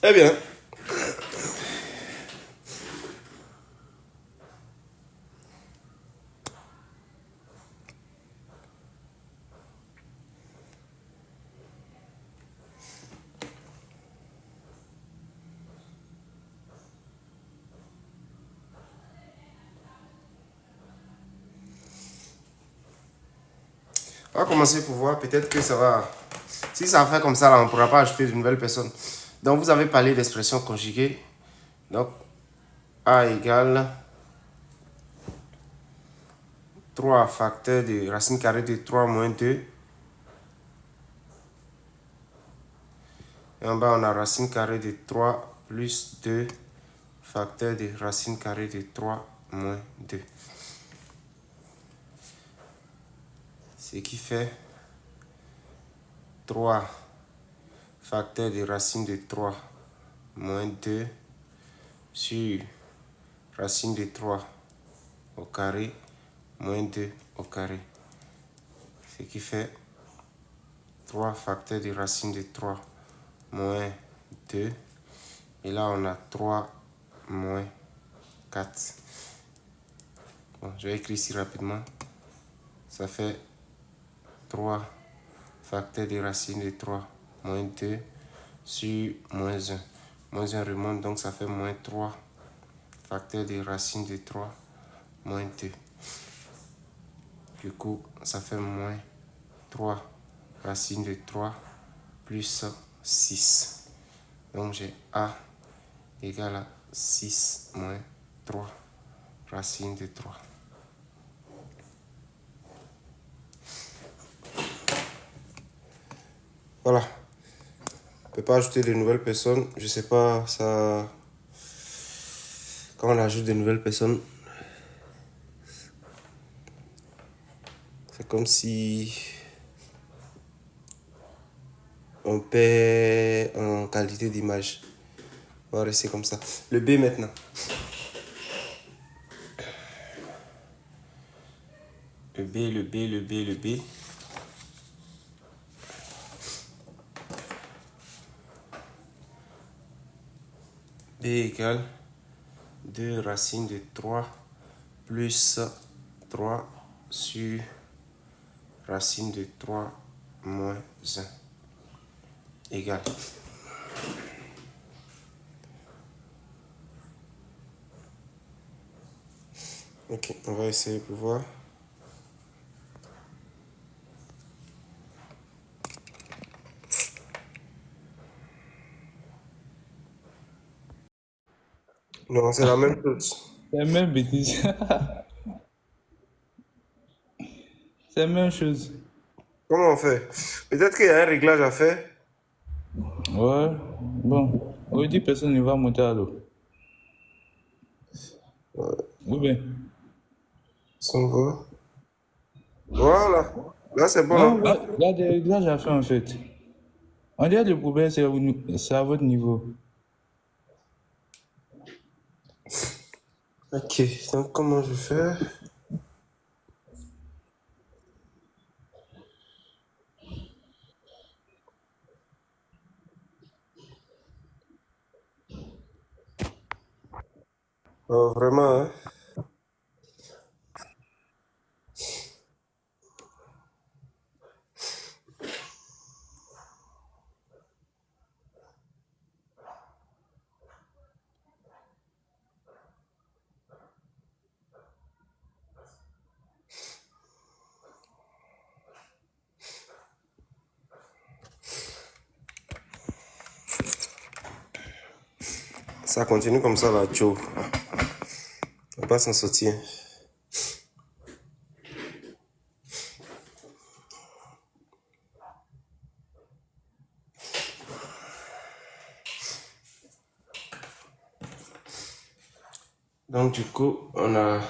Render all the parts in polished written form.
Eh bien, on va commencer pour voir. Peut-être que ça va. Si ça fait comme ça, là, on ne pourra pas ajouter de nouvelles personnes. Donc, vous avez parlé d'expression conjuguée. Donc, A égale 3 facteurs de racine carrée de 3 moins 2. Et en bas, on a racine carrée de 3 plus 2 facteurs de racine carrée de 3 moins 2. Ce qui fait 3 facteurs de racine de 3 moins 2 sur racine de 3 au carré moins 2 au carré. Ce qui fait 3 facteurs de racine de 3 moins 2. Et là, on a 3 moins 4. Bon, je vais écrire ici rapidement. Ça fait 3 facteurs de racine de 3 moins 2 sur moins 1. Moins 1 remonte, donc ça fait moins 3 facteurs de racine de 3 moins 2. Du coup, ça fait moins 3 racine de 3 plus 6. Donc, j'ai A égale à 6 moins 3 racine de 3. Voilà. On ne peut pas ajouter de nouvelles personnes. Je ne sais pas ça. Quand on ajoute de nouvelles personnes, c'est comme si on perd en qualité d'image. On va rester comme ça. Le B maintenant. Le B, le B, le B, le B. B égale 2 racines de 3 plus 3 sur racine de 3 moins 1 égale. Ok, on va essayer pour voir. Non, c'est la même chose. C'est la même bêtise. C'est la même chose. Comment on fait? Peut-être qu'il y a un réglage à faire. Ouais. Bon. On dit personne ne va monter à l'eau. Ou bien. S'en va. Voilà. Là, c'est bon. Non, Hein? là, là, des réglages à faire en fait. On dirait que le problème, c'est à votre niveau. Ok, donc comment je fais? Oh, vraiment, hein? Ça continue comme ça, là, Joe. On va pas s'en sortir. Donc, du coup, on a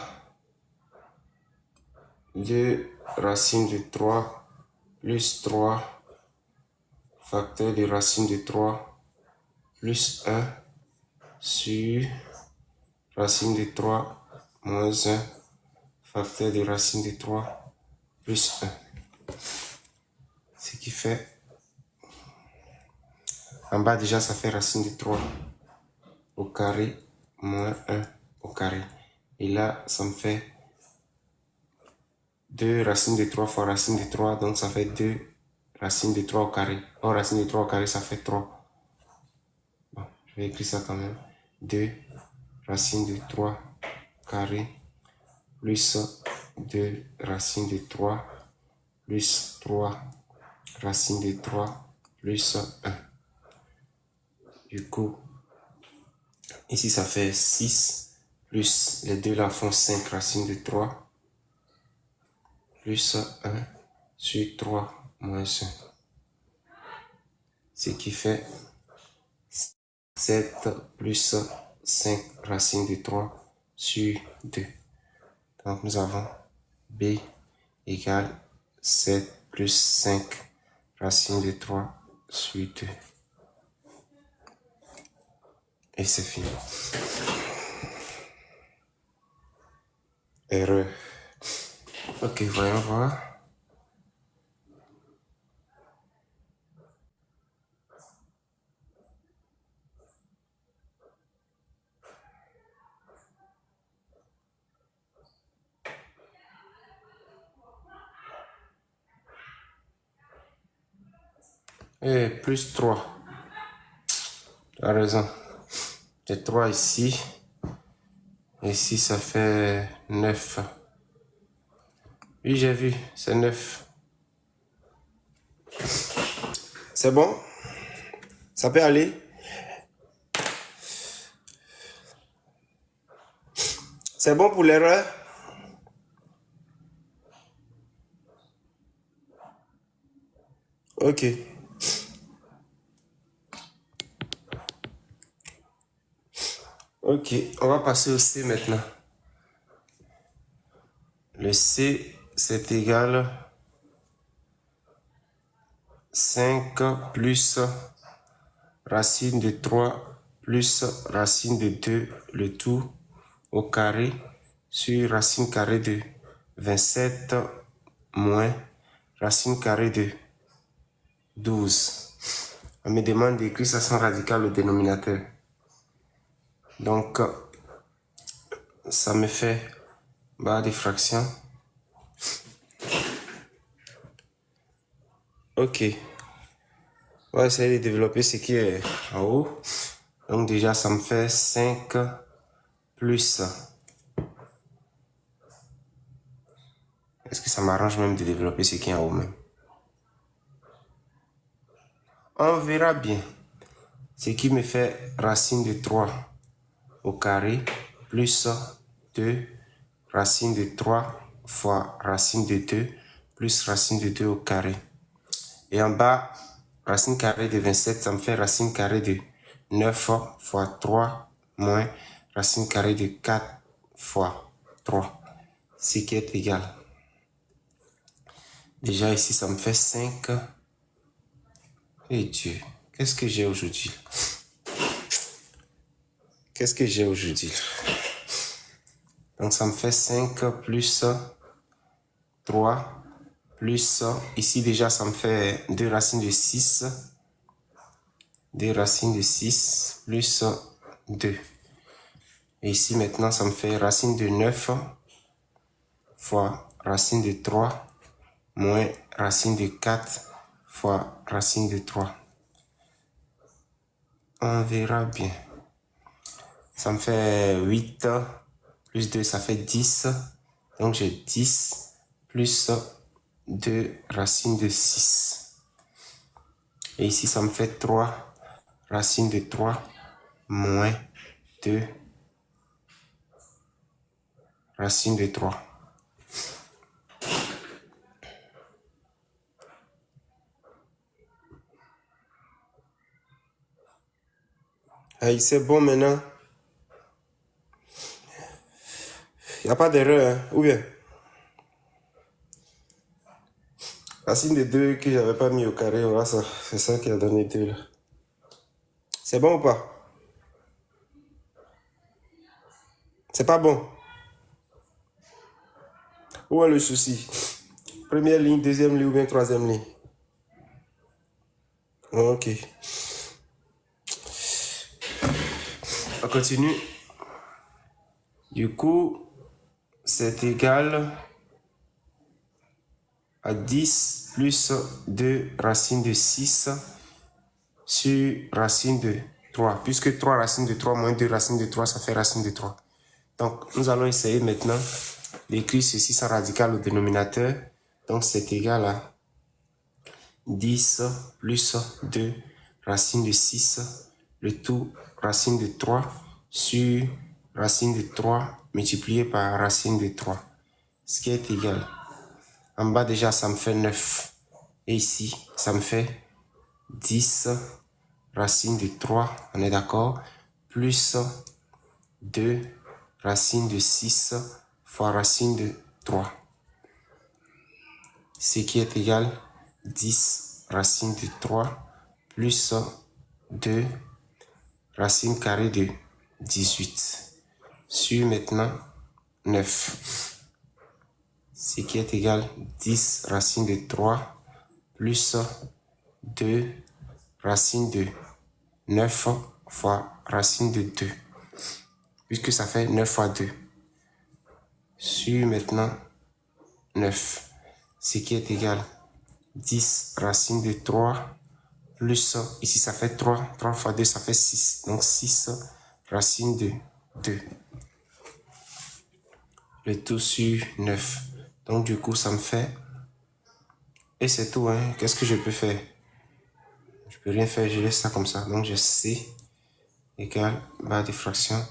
2 racines de 3 plus 3 facteurs de racine de 3 plus 1 sur racine de 3 moins 1 facteur de racine de 3 plus 1. Ce qui fait En bas, déjà, ça fait racine de 3 au carré moins 1 au carré. Et là, ça me fait 2 racines de 3 fois racine de 3. Donc, ça fait 2 racines de 3 au carré. Or, racine de 3 au carré, ça fait 3. Bon, je vais écrire ça quand même. 2 racine de 3 carré plus 2 racines de 3 plus 3 racine de 3 plus 1. Du coup, ici ça fait 6 plus les deux là font 5 racines de 3 plus 1 sur 3 moins 1. Ce qui fait 7 plus 5 racines de 3 sur 2. Donc nous avons B égale 7 plus 5 racine de 3 sur 2. Et c'est fini. Erreur. Ok, voyons voir. Et plus 3. Tu as raison. C'est 3 ici. Ici, ça fait 9. Oui, j'ai vu. C'est 9. C'est bon? Ça peut aller? C'est bon pour l'erreur? Ok. Ok, on va passer au C maintenant. Le C, c'est égal 5 plus racine de 3 plus racine de 2, le tout au carré sur racine carrée de 27 moins racine carrée de 12. On me demande d'écrire ça sans radical au dénominateur. Donc, ça me fait barre des fractions. Ok. On va essayer de développer ce qui est en haut. Donc déjà, ça me fait 5 plus. Est-ce que ça m'arrange même de développer ce qui est en haut même? On verra bien. Ce qui me fait racine de 3 au carré plus 2 racine de 3 fois racine de 2 plus racine de 2 au carré. Et en bas, racine carrée de 27, ça me fait racine carrée de 9 fois 3 moins racine carrée de 4 fois 3, ce qui est égal. Déjà ici, ça me fait 5. Et Dieu, qu'est-ce que j'ai aujourd'hui? Qu'est-ce que j'ai aujourd'hui? Donc ça me fait 5 plus 3 plus, ici déjà ça me fait 2 racines de 6. 2 racines de 6 plus 2. Et ici maintenant ça me fait racine de 9 fois racine de 3 moins racine de 4 fois racine de 3. On verra bien. Ça me fait 8 plus 2, ça fait 10. Donc j'ai 10 plus 2 racines de 6. Et ici, ça me fait 3 racines de 3 moins 2 racines de 3. Aïe, c'est bon maintenant. Il n'y a pas d'erreur, hein? Ou bien? Racine de 2 que j'avais pas mis au carré, voilà ça. C'est ça qui a donné 2 là. C'est bon ou pas? C'est pas bon. Où est le souci? Première ligne, deuxième ligne ou bien troisième ligne? Ok. on continue. Du coup, c'est égal à 10 plus 2 racine de 6 sur racine de 3. Puisque 3 racine de 3 moins 2 racine de 3, ça fait racine de 3. Donc, nous allons essayer maintenant d'écrire ceci sans radical au dénominateur. Donc, c'est égal à 10 plus 2 racine de 6, le tout racine de 3 sur racine de 3 multiplié par racine de 3. Ce qui est égal. En bas déjà, ça me fait 9. Et ici, ça me fait 10 racine de 3, on est d'accord, plus 2 racine de 6 fois racine de 3. Ce qui est égal 10 racine de 3 plus 2 racine carrée de 18 sur maintenant 9. Ce qui est égal 10 racine de 3 plus 2 racine de 9 fois racine de 2. Puisque ça fait 9 fois 2. Sur maintenant 9. Ce qui est égal 10 racine de 3 plus, ici ça fait 3. 3 fois 2 ça fait 6. Donc 6 racine de 2. Le tout sur 9. Donc du coup ça me fait... Et c'est tout, hein. Qu'est-ce que je peux faire? Je peux rien faire, je laisse ça comme ça. Donc j'ai C égale barre de fraction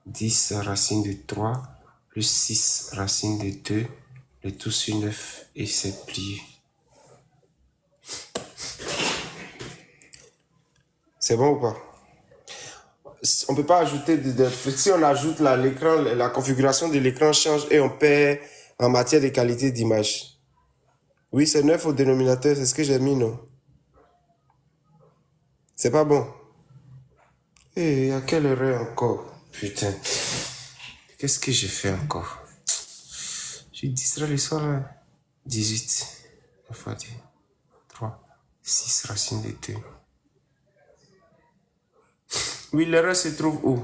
10 racine de 3 plus 6 racine de 2, le tout sur 9 et c'est plié. C'est bon ou pas? On ne peut pas ajouter si on ajoute l'écran, la configuration de l'écran change et on perd en matière de qualité d'image. Oui, c'est 9 au dénominateur, c'est ce que j'ai mis, non? C'est pas bon. Eh, il y a quelle erreur encore? Putain. Qu'est-ce que j'ai fait encore? J'ai distrait le soir là. 18. 9 fois 2. 3. 6 racine de 2. Oui, l'erreur se trouve où?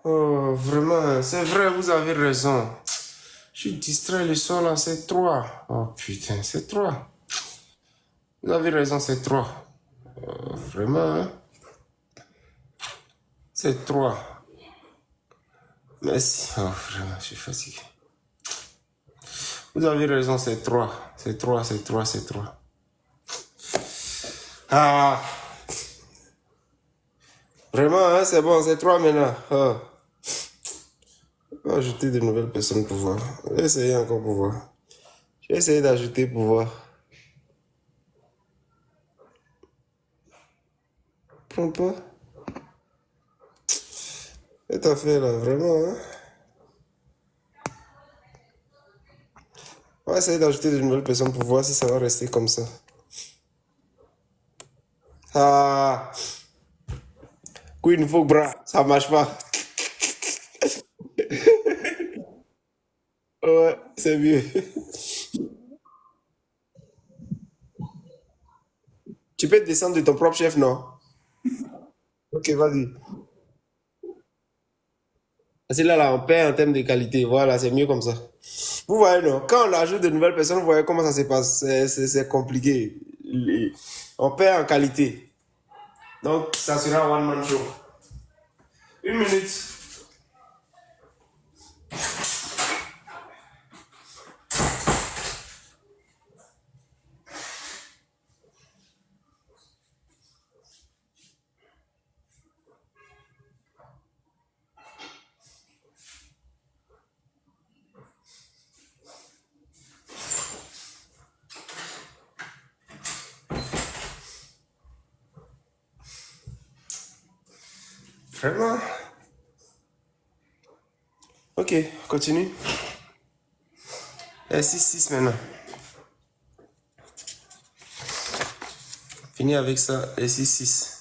Oh, vraiment, c'est vrai, vous avez raison. Je suis distrait le soir là, c'est 3. Oh putain, c'est 3. Vous avez raison, c'est 3. Vraiment, hein? C'est 3. Merci. Oh, vraiment, je suis fatigué. Vous avez raison, c'est 3. C'est 3, c'est 3, c'est 3. Ah! Vraiment, hein, c'est bon, c'est 3 maintenant. Oh. Je vais ajouter de nouvelles personnes pour voir. Je vais essayer encore pour voir. Je vais essayer d'ajouter pour voir. Prends pas. Cette affaire là, vraiment, hein. On va essayer d'ajouter de nouvelles personnes pour voir si ça va rester comme ça. Ah! Queen faut bras, ça marche pas. Ouais, c'est mieux. Tu peux descendre de ton propre chef, non? Ok, vas-y. C'est là, on perd en termes de qualité. Voilà, c'est mieux comme ça. Vous voyez, non? Quand on ajoute de nouvelles personnes, vous voyez comment ça se passe. C'est compliqué. On perd en qualité. Donc, ça sera one man show. Une minute. Vraiment? Ok, continue. Et 6 maintenant. Fini avec ça. Et 6.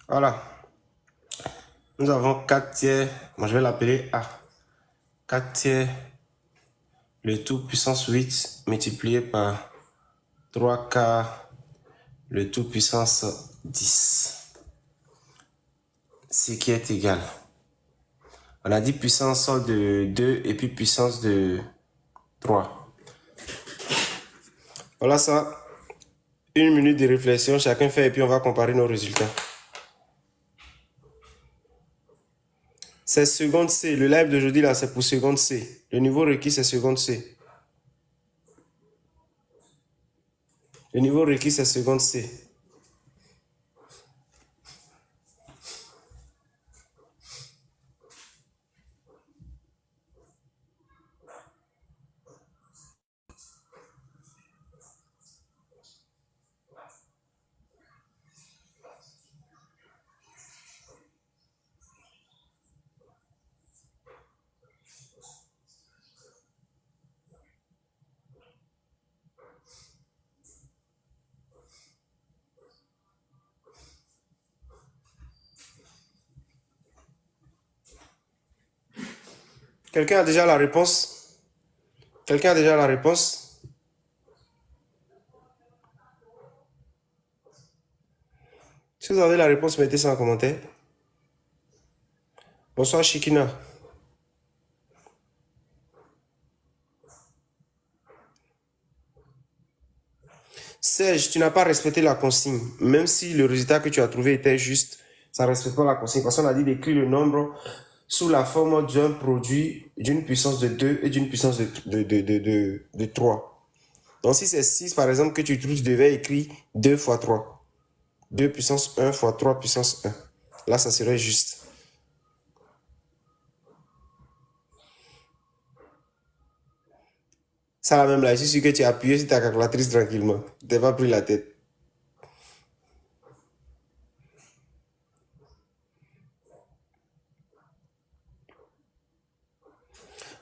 Voilà. Nous avons 4 tiers. Moi, je vais l'appeler A. 4 tiers, le tout puissance 8 multiplié par 3 quarts, le tout puissance 10. Ce qui est égal. On a dit puissance de 2 et puis puissance de 3. Voilà ça. 1 minute de réflexion, chacun fait et puis on va comparer nos résultats. C'est seconde C. Le live d'aujourd'hui là, c'est pour seconde C. Le niveau requis, c'est seconde C. Le niveau requis, c'est seconde C. Quelqu'un a déjà la réponse? Quelqu'un a déjà la réponse? Si vous avez la réponse, mettez ça en commentaire. Bonsoir Shikina. Serge, tu n'as pas respecté la consigne. Même si le résultat que tu as trouvé était juste, ça ne respecte pas la consigne. Parce qu'on a dit d'écrire le nombre sous la forme d'un produit d'une puissance de 2 et d'une puissance de 3. Donc si c'est 6 par exemple que tu trouves, tu devais écrire 2 fois 3. 2 puissance 1 fois 3 puissance 1. Là, ça serait juste. Ça là même là, je suis sûr que tu as appuyé sur ta calculatrice tranquillement. Tu n'as pas pris la tête.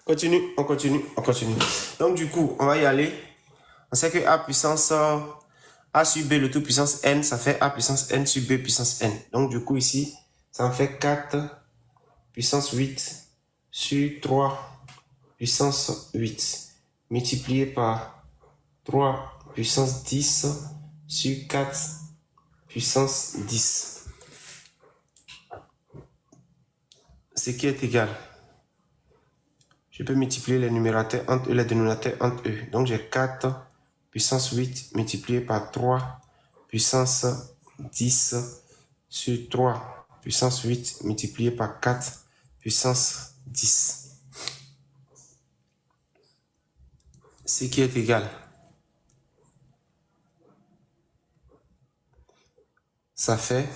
Continue, on continue, on continue. Donc du coup, on va y aller. On sait que A puissance A sur B, le tout puissance N, ça fait A puissance N sur B puissance N. Donc du coup ici, ça en fait 4 puissance 8 sur 3 puissance 8 multiplié par 3 puissance 10 sur 4 puissance 10. Ce qui est égal. Je peux multiplier les numérateurs entre eux, les dénominateurs entre eux. Donc j'ai 4 puissance 8 multiplié par 3 puissance 10 sur 3 puissance 8 multiplié par 4 puissance 10. Ce qui est égal. Ça fait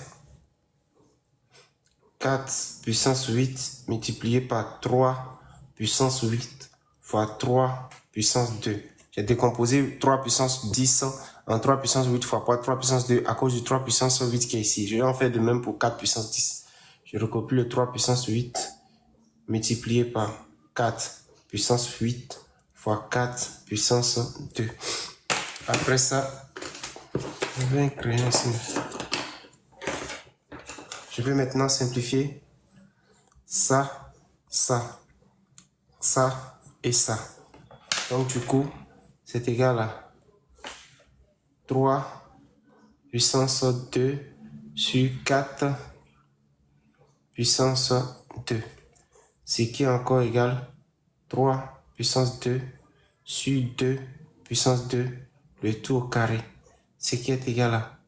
4 puissance 8 multiplié par 3 puissance 8 fois 3 puissance 2. J'ai décomposé 3 puissance 10 en 3 puissance 8 fois 3 puissance 2 à cause du 3 puissance 8 qui est ici. Je vais en faire de même pour 4 puissance 10. Je recopie le 3 puissance 8 multiplié par 4 puissance 8 fois 4 puissance 2. Après ça, je vais créer un signe. Je vais maintenant simplifier ça, ça, ça et ça. Donc du coup, c'est égal à 3 puissance 2 sur 4 puissance 2. Ce qui est encore égal 3 puissance 2 sur 2 puissance 2, le tout au carré. Ce qui est égal à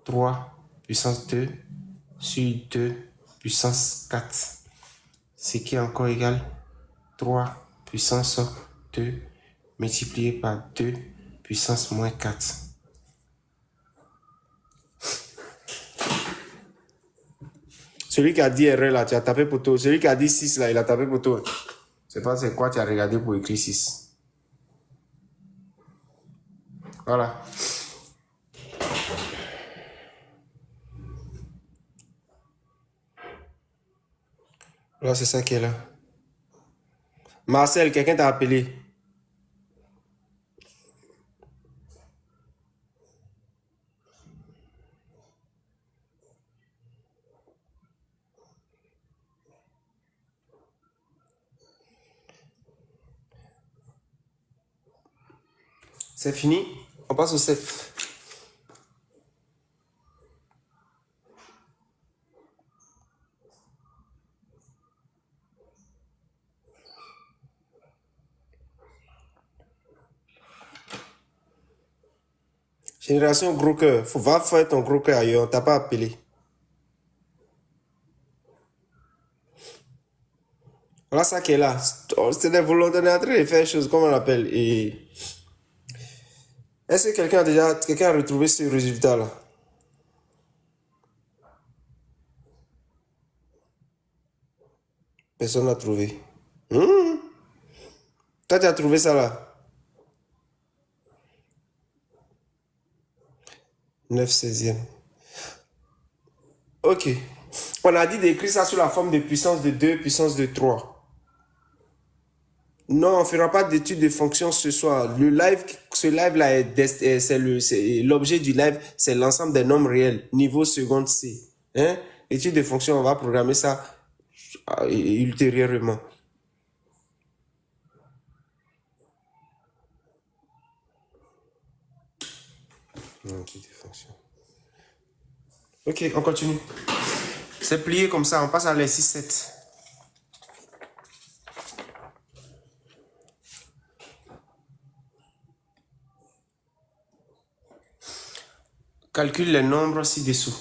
3 puissance 2 sur 2 puissance 4. Ce qui est encore égal 3 puissance 2 multiplié par 2 puissance moins 4. Celui qui a dit R là, tu as tapé poteau. Celui qui a dit 6 là, il a tapé poteau. Je sais pas c'est quoi tu as regardé pour écrire 6. Voilà. Là, c'est ça qui est là. Marcel, quelqu'un t'a appelé. C'est fini. On passe au 7. Génération gros cœur. Va faire ton gros cœur ailleurs. On t'a pas appelé. Voilà ça qui est là. C'est des volontaires en train de faire des choses, comme on l'appelle. Et est-ce que quelqu'un a retrouvé ce résultat-là? Personne n'a trouvé. Toi, tu as trouvé ça là? 9 16e. Ok. On a dit d'écrire ça sous la forme de puissance de 2, puissance de 3. Non, on ne fera pas d'étude de fonction ce soir. Ce live-là, c'est l'objet du live, c'est l'ensemble des nombres réels, niveau seconde C. Hein? Étude de fonction, on va programmer ça ultérieurement. Non, étude de fonction. Ok, on continue. C'est plié comme ça, on passe à l'exercice 6-7. Calcule les nombres ci-dessous.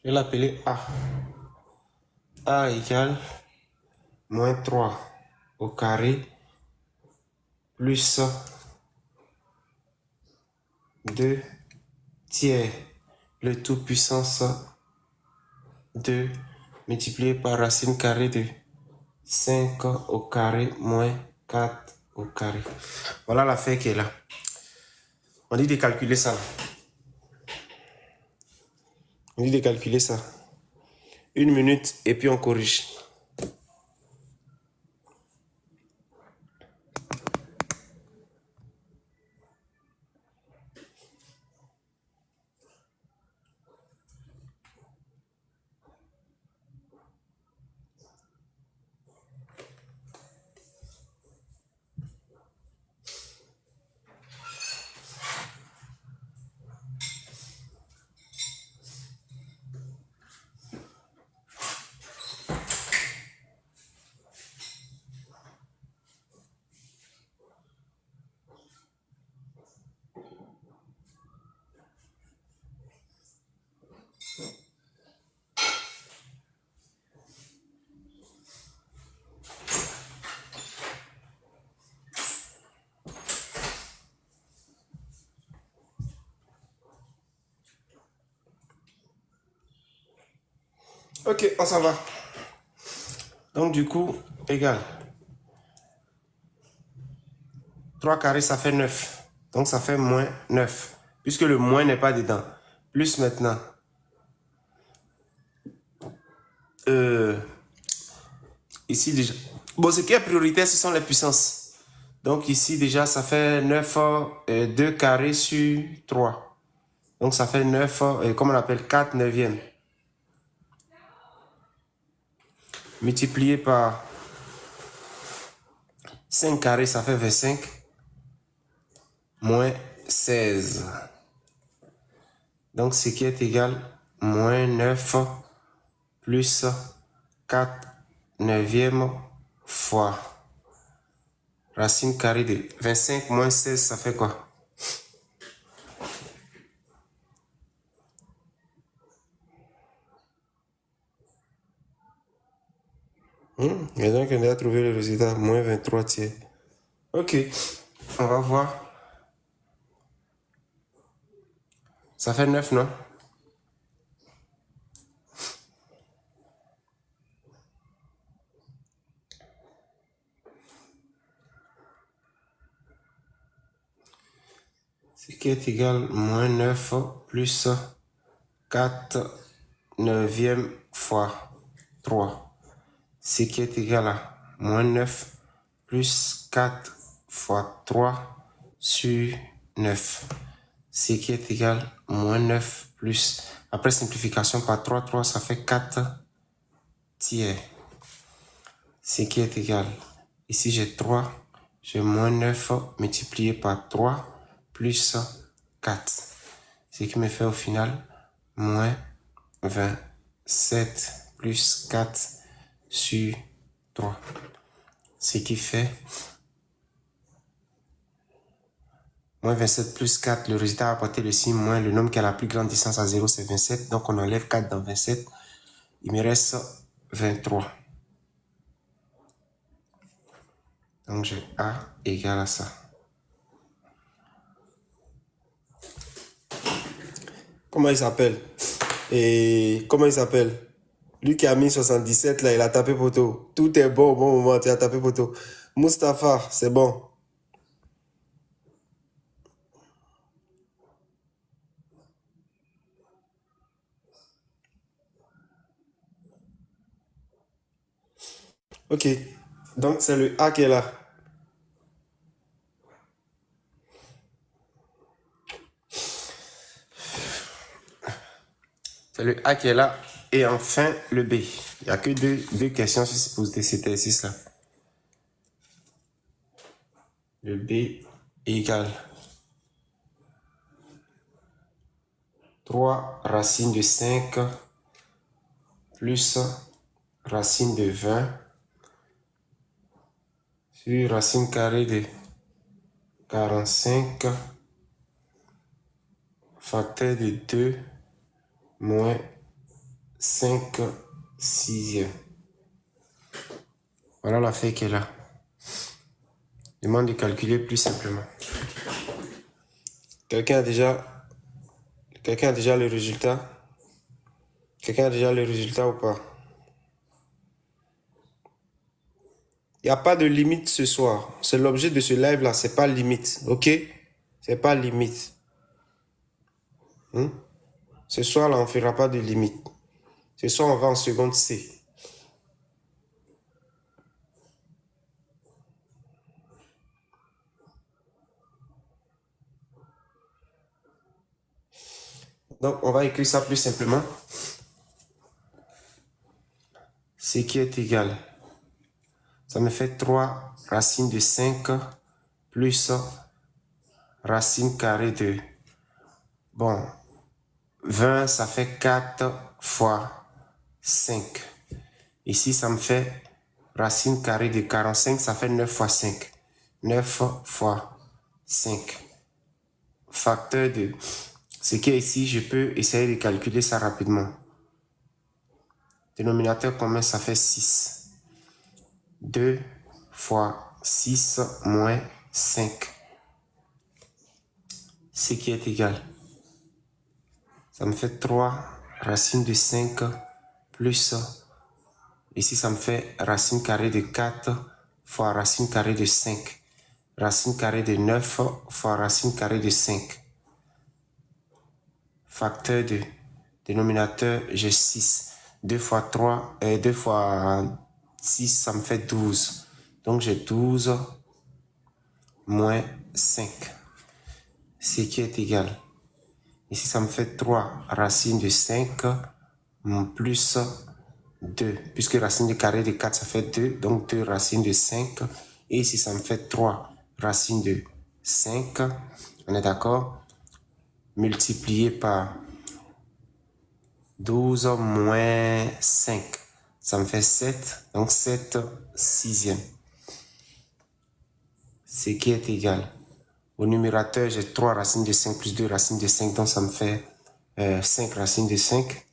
Je vais l'appeler A. A égale moins 3 au carré plus 2 tiers, le tout puissance 2 multiplié par racine carrée de 5 au carré moins 4 au carré. Voilà l'affaire qui est là. On dit de calculer ça. On dit de calculer ça. 1 minute et puis on corrige. Ok, on s'en va. Donc du coup, égal. 3 carrés, ça fait 9. Donc ça fait moins 9. Puisque le moins n'est pas dedans. Plus maintenant. Ici déjà. Bon, ce qui est prioritaire, ce sont les puissances. Donc ici déjà, ça fait 9, 2 carrés sur 3. Donc ça fait 9, comme on appelle 4 neuvièmes. Multiplié par 5 carrés, ça fait 25. Moins 16. Donc ce qui est égal, moins 9 plus 4 neuvièmes fois racine carrée de 25 moins 16, ça fait quoi? Et donc on a trouvé le résultat, moins 23 tiers. Ok, on va voir. Ça fait 9, non? Ce qui est égal, moins 9 plus 4 neuvièmes fois 3. Ce qui est égal à moins 9 plus 4 fois 3 sur 9. Ce qui est égal à moins 9 plus... Après simplification par 3, 3, ça fait 4 tiers. Ce qui est égal. Ici, j'ai 3. J'ai moins 9 multiplié par 3 plus 4. Ce qui me fait au final moins 27 plus 4 sur 3. Ce qui fait moins 27 plus 4. Le résultat apporté le signe moins. Le nombre qui a la plus grande distance à 0, c'est 27. Donc, on enlève 4 dans 27. Il me reste 23. Donc, j'ai A égale à ça. Comment il s'appelle? Et comment il s'appelle? Lui qui a mis 77, là, il a tapé poteau. Tout est bon au bon moment, tu as tapé poteau. Mustapha, c'est bon. Ok. Donc, c'est le A qui est là. C'est le A qui est là. Et enfin, le B. Il n'y a que deux questions sur ce poser cet exercice-là. Le B égale 3 racine de 5 plus racine de 20 sur racine carrée de 45 facteur de 2 moins 5 sixième. Voilà la feuille qui est là. Demande de calculer plus simplement. Quelqu'un a déjà le résultat? Quelqu'un a déjà le résultat ou pas? Il n'y a pas de limite ce soir. C'est l'objet de ce live là, c'est pas limite, ok? C'est pas limite. Ce soir là, on ne fera pas de limite. Ce soir, on va en seconde C. Donc, on va écrire ça plus simplement. Ce qui est égal. Ça me fait 3 racine de 5 plus racine carrée de... Bon, 20, ça fait 4 fois 5. Ici, ça me fait racine carrée de 45, ça fait 9 fois 5. 9 fois 5. Facteur de... Ce qui est ici, je peux essayer de calculer ça rapidement. Dénominateur commun, ça fait 6. 2 fois 6 moins 5. Ce qui est égal. Ça me fait 3 racine de 5 plus... Ici, ça me fait racine carrée de 4 fois racine carrée de 5. Racine carrée de 9 fois racine carrée de 5. Facteur de dénominateur, j'ai 6. 2 fois 3, 2 fois 6, ça me fait 12. Donc, j'ai 12 moins 5. Ce qui est égal. Ici, ça me fait 3 racine de 5 plus 2. Puisque racine de carré de 4, ça fait 2. Donc, 2 racines de 5. Et ici, ça me fait 3 racines de 5. On est d'accord? Multiplié par 12 moins 5. Ça me fait 7. Donc, 7 sixième. Ce qui est égal. Au numérateur, j'ai 3 racines de 5 plus 2 racines de 5. Donc, ça me fait 5 racines de 5.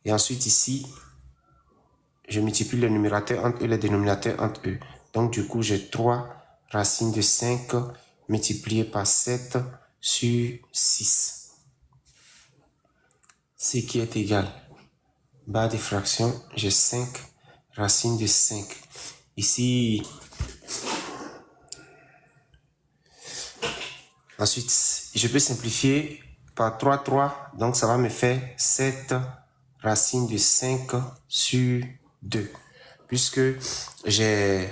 Et ensuite, ici, je multiplie le numérateur entre eux, le dénominateur entre eux. Donc, du coup, j'ai 3 racines de 5 multiplié par 7 sur 6. Ce qui est égal. Barre des fractions, j'ai 5 racines de 5. Ici, ensuite, je peux simplifier par 3, 3. Donc, ça va me faire 7 racines de 5 sur 2. Puisque j'ai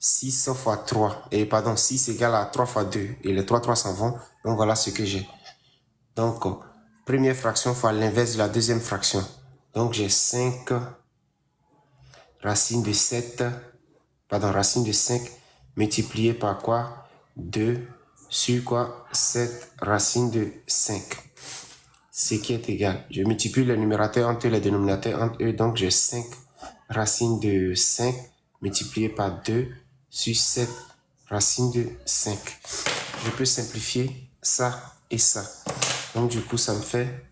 6 fois 3. Et pardon, 6 égale à 3 fois 2. Et les 3 s'en vont. Donc voilà ce que j'ai. Donc, première fraction fois l'inverse de la deuxième fraction. Donc j'ai 5 racine de 7. Pardon, racine de 5 multiplié par quoi? 2 sur quoi? 7 racine de 5. Ce qui est égal. Je multiplie les numérateurs entre eux, les dénominateurs entre eux. Donc j'ai 5 racine de 5 multiplié par 2 sur 7 racine de 5. Je peux simplifier ça et ça. Donc du coup, ça me fait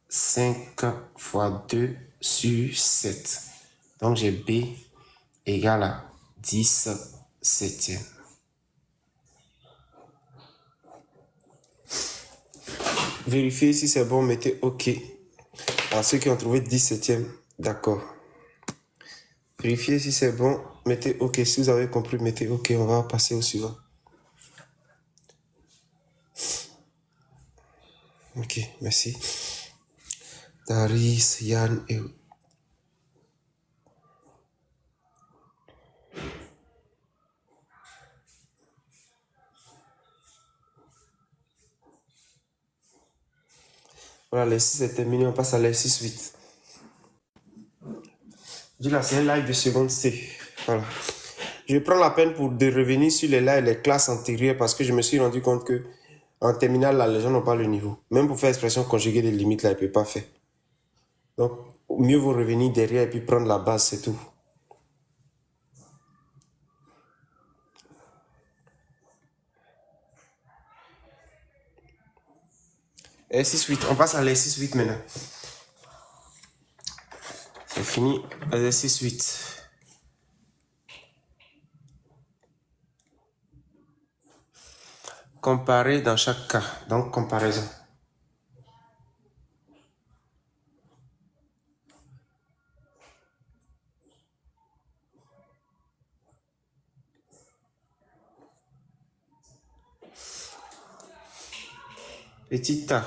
5 fois 2 sur 7. Donc j'ai B égale à 10 septièmes. Vérifiez si c'est bon, mettez OK. À ceux qui ont trouvé 10 septièmes, d'accord. Vérifiez si c'est bon, mettez OK. Si vous avez compris, mettez OK. On va passer au suivant. OK, merci. Daris, Yann et... Voilà, l'exercice est terminé. On passe à l'exercice 8. Je dis là, c'est un live de seconde C. Voilà. Je prends la peine pour de revenir sur les lives, les classes antérieures parce que je me suis rendu compte que en terminale, là, les gens n'ont pas le niveau. Même pour faire expression conjuguée des limites, là, ils ne peuvent pas faire. Donc, mieux vaut revenir derrière et puis prendre la base, c'est tout. Exercice 8. On passe à l'exercice 8 maintenant. C'est fini. Exercice 8. Comparer dans chaque cas. Donc, comparaison. Petit a.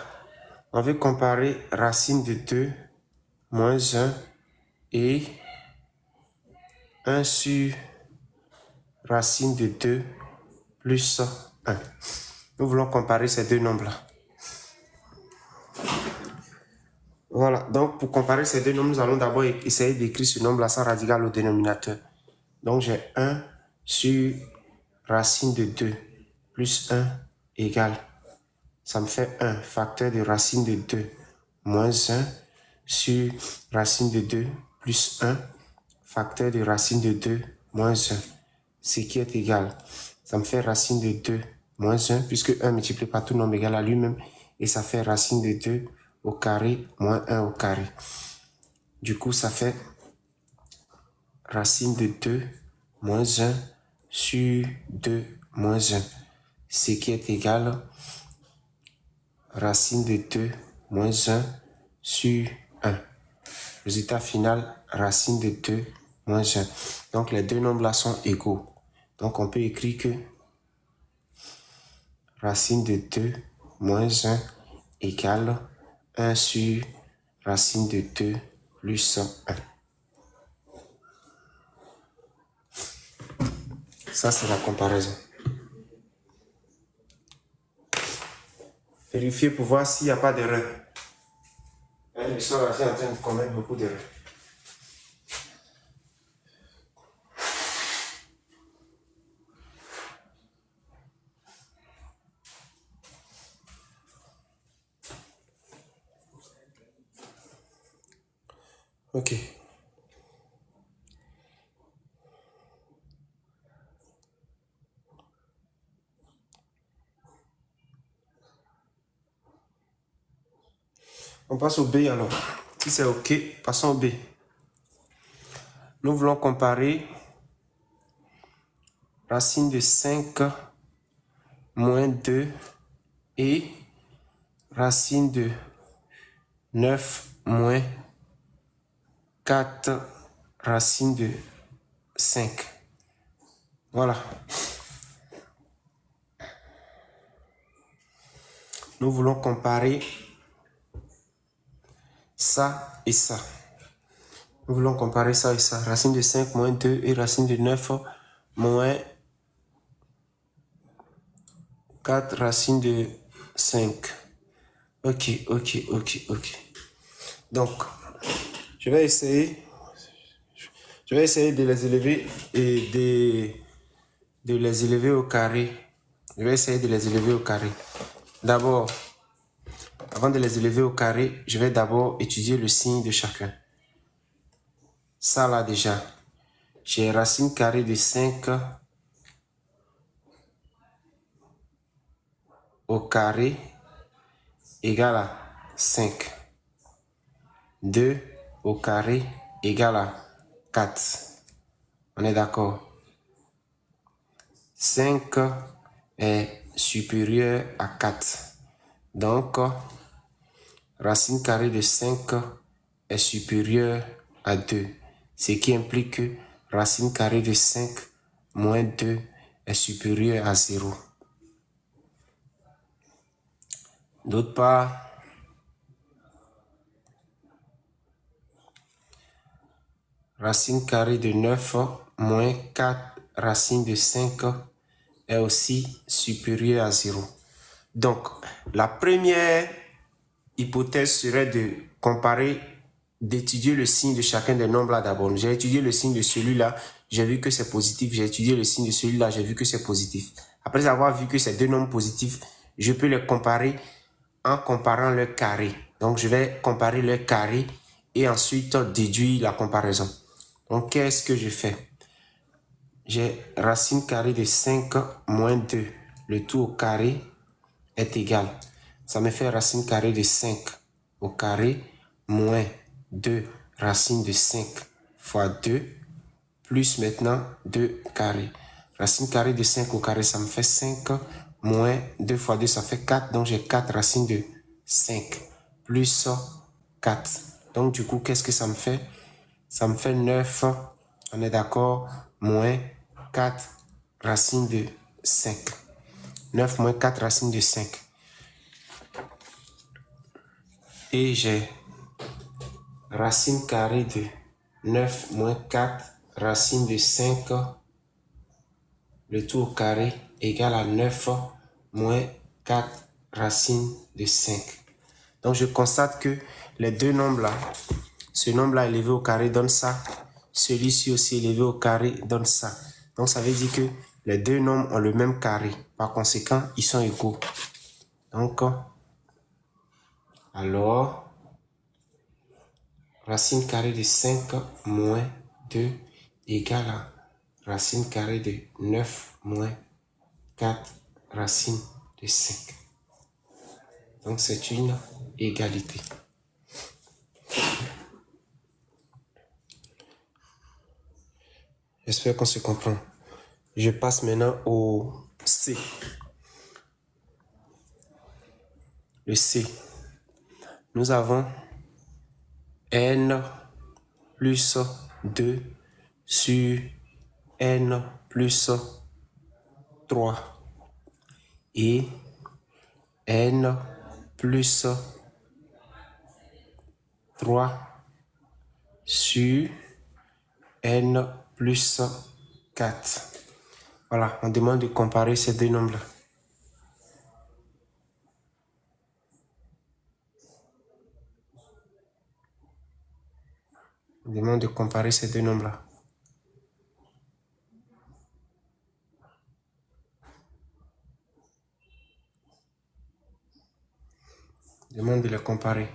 On veut comparer racine de 2 moins 1 et 1 sur racine de 2 plus 1. Nous voulons comparer ces deux nombres-là. Voilà, donc pour comparer ces deux nombres, nous allons d'abord essayer d'écrire ce nombre-là sans radical au dénominateur. Donc j'ai 1 sur racine de 2 plus 1 égale. Ça me fait 1 facteur de racine de 2 moins 1 sur racine de 2 plus 1 facteur de racine de 2 moins 1. Ce qui est égal. Ça me fait racine de 2 moins 1 puisque 1 multiplié par tout nombre égal à lui-même. Et ça fait racine de 2 au carré moins 1 au carré. Du coup, ça fait racine de 2 moins 1 sur 2 moins 1. Ce qui est égal racine de 2 moins 1 sur 1. Résultat final, racine de 2 moins 1. Donc les deux nombres là sont égaux. Donc on peut écrire que racine de 2 moins 1 égale 1 sur racine de 2 plus 1. Ça, c'est la comparaison. Vérifiez pour voir s'il n'y a pas d'erreur. Ils sont là, en train de commettre beaucoup d'erreurs. Ok. On passe au B alors. Si c'est ok, passons au B. Nous voulons comparer racine de 5 moins 2 et racine de 9 moins 4 racine de 5. Voilà. Nous voulons comparer ça et ça. Nous voulons comparer ça et ça. Racine de 5 moins 2 et racine de 9 moins 4 racine de 5. Ok. Donc, je vais essayer de les élever et de les élever au carré. Je vais essayer de les élever au carré. D'abord, avant de les élever au carré, je vais d'abord étudier le signe de chacun. Ça là déjà, j'ai racine carrée de 5 au carré égale à 5. 2 au carré égale à 4. On est d'accord? 5 est supérieur à 4. Donc, racine carrée de 5 est supérieure à 2. Ce qui implique que racine carrée de 5 moins 2 est supérieure à 0. D'autre part, racine carrée de 9 moins 4 racine de 5 est aussi supérieur à 0. Donc, la première hypothèse serait de comparer, d'étudier le signe de chacun des nombres là d'abord. J'ai étudié le signe de celui-là, j'ai vu que c'est positif. J'ai étudié le signe de celui-là, j'ai vu que c'est positif. Après avoir vu que c'est deux nombres positifs, je peux les comparer en comparant leur carré. Donc, je vais comparer leur carré et ensuite déduire la comparaison. Donc, qu'est-ce que je fais? J'ai racine carrée de 5 moins 2. Le tout au carré est égal. Ça me fait racine carrée de 5 au carré moins 2 racine de 5 fois 2 plus maintenant 2 carré. Racine carrée de 5 au carré, ça me fait 5 moins 2 fois 2, ça fait 4. Donc j'ai 4 racines de 5 plus 4. Donc du coup, qu'est-ce que ça me fait? Ça me fait 9, on est d'accord, moins 4 racines de 5. 9 moins 4 racines de 5. Et j'ai racine carrée de 9 moins 4 racine de 5, le tout au carré égale à 9 moins 4 racine de 5. Donc je constate que les deux nombres là, ce nombre là élevé au carré donne ça, celui-ci aussi élevé au carré donne ça. Donc ça veut dire que les deux nombres ont le même carré. Par conséquent, ils sont égaux. Donc, alors, racine carrée de 5 moins 2 égale à racine carrée de 9 moins 4 racine de 5. Donc c'est une égalité. J'espère qu'on se comprend. Je passe maintenant au C. Le C. Nous avons n plus 2 sur n plus 3 et n plus 3 sur n plus 4. Voilà, on demande de comparer ces deux nombres-là. On demande de comparer ces deux nombres-là. On demande de les comparer.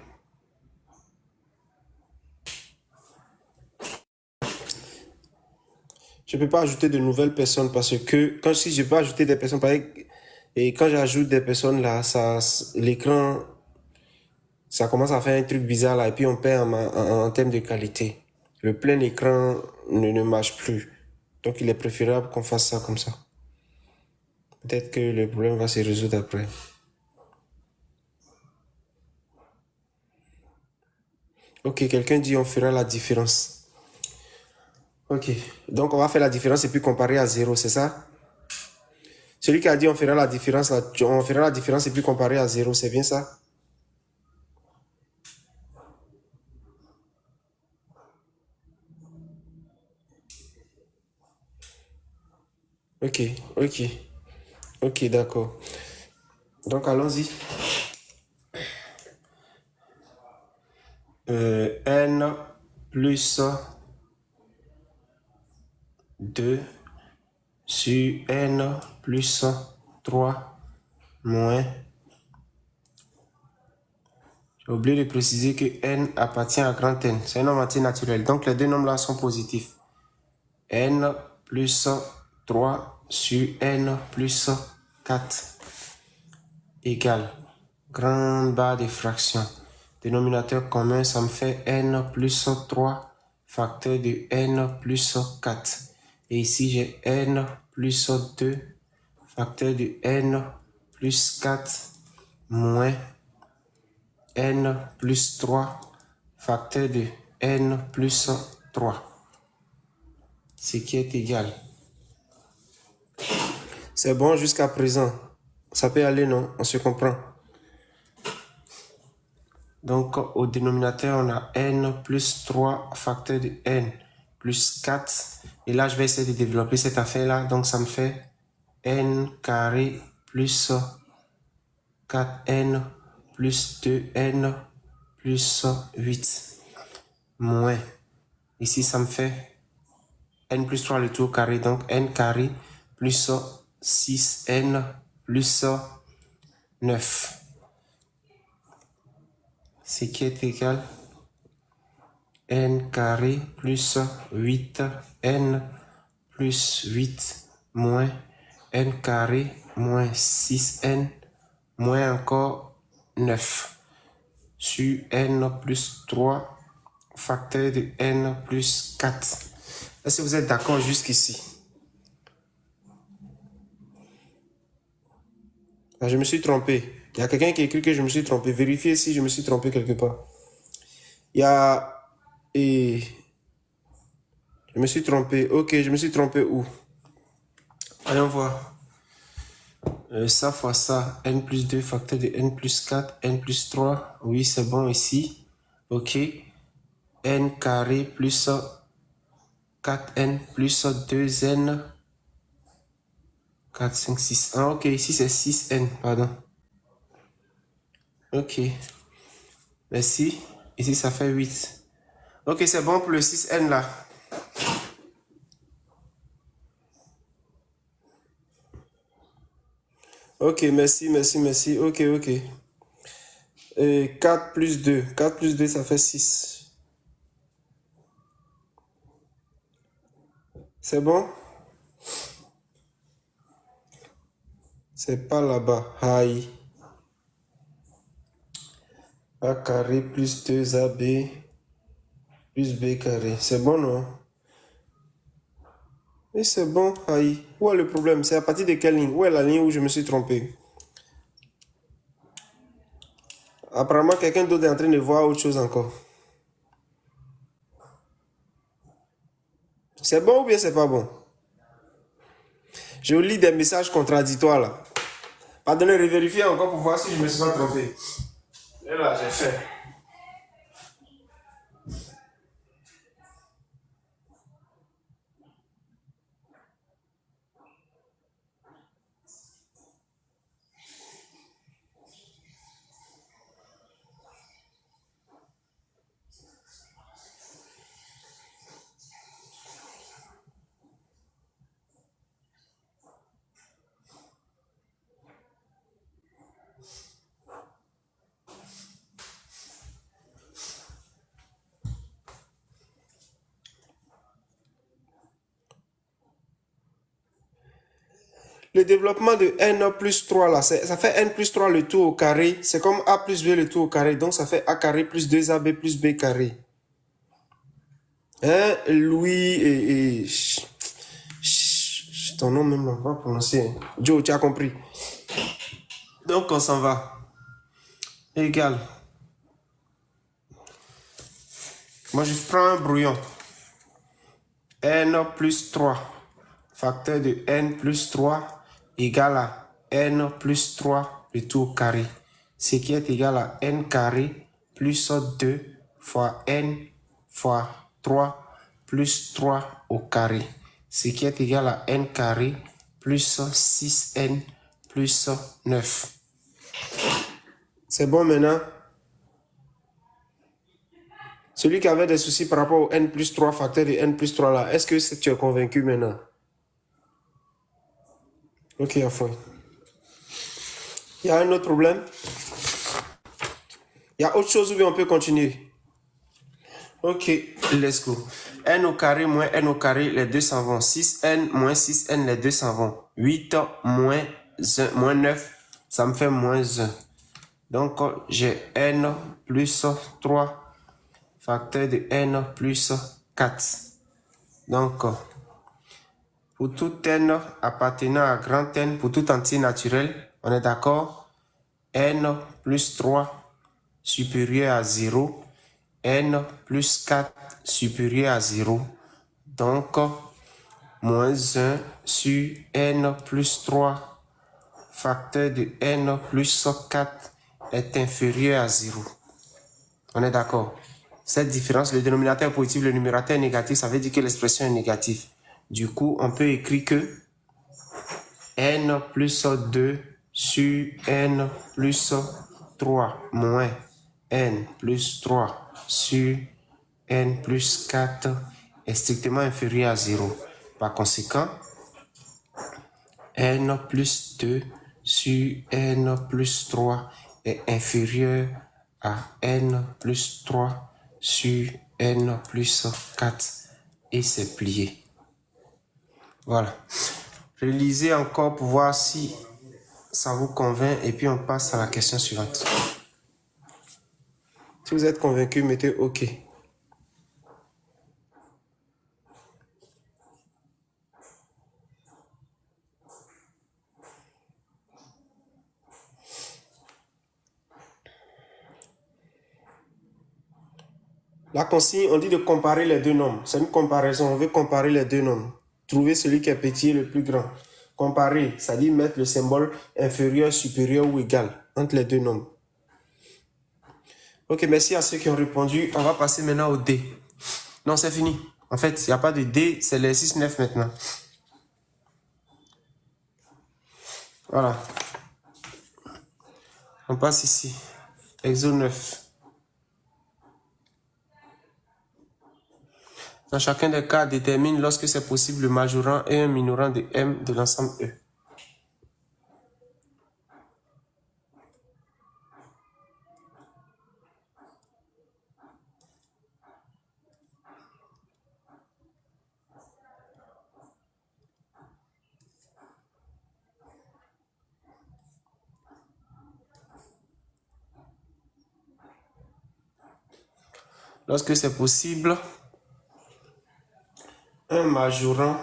Je ne peux pas ajouter de nouvelles personnes parce que si je peux ajouter des personnes, et quand j'ajoute des personnes là, l'écran, ça commence à faire un truc bizarre là et puis on perd en termes de qualité. Le plein écran ne marche plus. Donc il est préférable qu'on fasse ça comme ça. Peut-être que le problème va se résoudre après. Ok, quelqu'un dit on fera la différence. Ok, donc on va faire la différence et puis comparer à 0, c'est ça? Celui qui a dit on fera la différence et puis comparer à 0, c'est bien ça? Ok, ok. Ok, d'accord. Donc, allons-y. N plus 2 sur N plus 3 moins. J'ai oublié de préciser que N appartient à grand N. C'est un nombre entier naturel. Donc, les deux nombres là sont positifs. N plus 3 sur N plus 4 égale grande barre de fraction. Dénominateur commun, ça me fait N plus 3 facteur de N plus 4. Et ici, j'ai N plus 2 facteur de N plus 4 moins N plus 3 facteur de N plus 3. Ce qui est égal. C'est bon jusqu'à présent. Ça peut aller, non? On se comprend. Donc, au dénominateur, on a N plus 3 facteur de N plus 4. Et là, je vais essayer de développer cette affaire-là. Donc, ça me fait N carré plus 4N plus 2N plus 8 moins. Ici, ça me fait N plus 3 le tout au carré. Donc, N carré plus 6N plus 9. Ce qui est égal N carré plus 8N plus 8 moins N carré moins 6N moins encore 9 sur N plus 3 facteur de N plus 4. Est-ce que vous êtes d'accord jusqu'ici? Ah, je me suis trompé. Il y a quelqu'un qui a écrit que je me suis trompé. Vérifiez si je me suis trompé quelque part. Il y a... Et... Je me suis trompé. Ok, je me suis trompé où? Allons voir. Ça fois ça. N plus 2 facteur de N plus 4. N plus 3. Oui, c'est bon ici. Ok. N carré plus 4N plus 2N. 4, 5, 6. Ah, ok, ici c'est 6N, pardon. Ok. Merci. Ici ça fait 8. Ok, c'est bon pour le 6N là. Ok, merci, merci, merci. Ok, ok. Et 4 plus 2. 4 plus 2, ça fait 6. C'est bon? C'est pas là-bas. Aïe. A carré plus 2AB plus B carré. C'est bon, non? Oui, c'est bon. Aïe. Où est le problème? C'est à partir de quelle ligne? Où est la ligne où je me suis trompé? Apparemment, quelqu'un d'autre est en train de voir autre chose encore. C'est bon ou bien c'est pas bon? Je lis des messages contradictoires là. Pardonnez, revérifier encore pour voir si je me suis pas trompé. Et là, j'ai fait. Le développement de n plus 3 là, ça fait n plus 3 le tout au carré. C'est comme a plus b le tout au carré. Donc ça fait a carré plus 2ab plus b carré. Hein, Louis ton nom même, on va prononcer. Joe, tu as compris. Donc on s'en va. Égal. Moi je prends un brouillon. N plus 3. Facteur de n plus 3 égale à n plus 3 le tout au carré. Ce qui est égal à n carré plus 2 fois n fois 3 plus 3 au carré. Ce qui est égal à n carré plus 6n plus 9. C'est bon maintenant? Celui qui avait des soucis par rapport au n plus 3 facteur de n plus 3 là, est-ce que tu es convaincu maintenant? Ok, enfin. Il y a un autre problème? Il y a autre chose où on peut continuer? Ok, let's go. N au carré moins n au carré, les deux s'en vont. 6n moins 6n, les deux s'en vont. 8 moins 9, ça me fait moins 1. Donc, j'ai n plus 3 facteur de n plus 4. Donc, pour tout n appartenant à grand N, pour tout entier naturel, on est d'accord? N plus 3 supérieur à 0. N plus 4 supérieur à 0. Donc, moins 1 sur n plus 3 facteur de n plus 4 est inférieur à 0. On est d'accord? Cette différence, le dénominateur est positif, le numérateur est négatif, ça veut dire que l'expression est négative. Du coup, on peut écrire que n plus 2 sur n plus 3 moins n plus 3 sur n plus 4 est strictement inférieur à 0. Par conséquent, n plus 2 sur n plus 3 est inférieur à n plus 3 sur n plus 4 et c'est plié. Voilà. Relisez encore pour voir si ça vous convainc et puis on passe à la question suivante. Si vous êtes convaincu, mettez OK. La consigne, on dit de comparer les deux nombres. C'est une comparaison, on veut comparer les deux nombres. Trouver celui qui est petit et le plus grand. Comparer, ça dit mettre le symbole inférieur, supérieur ou égal entre les deux nombres. Ok, merci à ceux qui ont répondu. On va passer maintenant au D. Non, c'est fini. En fait, il n'y a pas de D, c'est les 6-9 maintenant. Voilà. On passe ici. Exo 9. Dans chacun des cas, détermine lorsque c'est possible le majorant et un minorant de M de l'ensemble E. Lorsque c'est possible, un majorant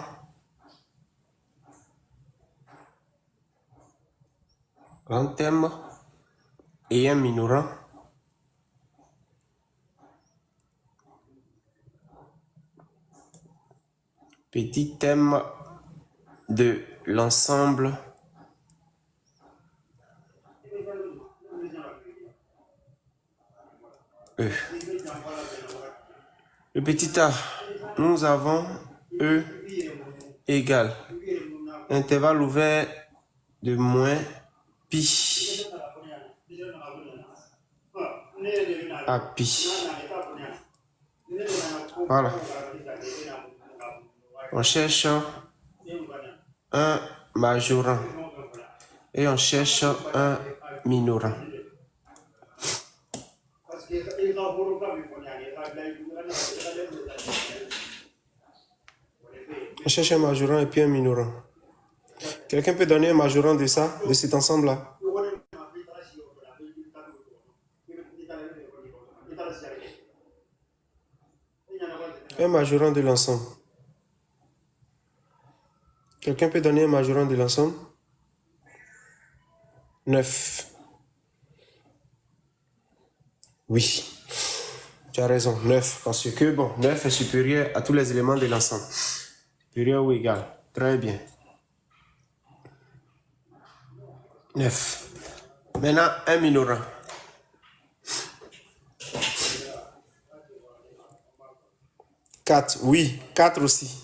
grand M et un minorant petit M de l'ensemble E. Le petit a, nous avons E égale intervalle ouvert de moins pi à pi. Voilà. On cherche un majorant et on cherche un minorant. On cherche un majorant et puis un minorant. Quelqu'un peut donner un majorant de ça, de cet ensemble-là? Un majorant de l'ensemble. Quelqu'un peut donner un majorant de l'ensemble? 9. Oui. Tu as raison, 9. Parce que, bon, 9 est supérieur à tous les éléments de l'ensemble. Supérieur ou égal. Très bien. 9. Maintenant, un minorant. 4. Oui, 4 aussi.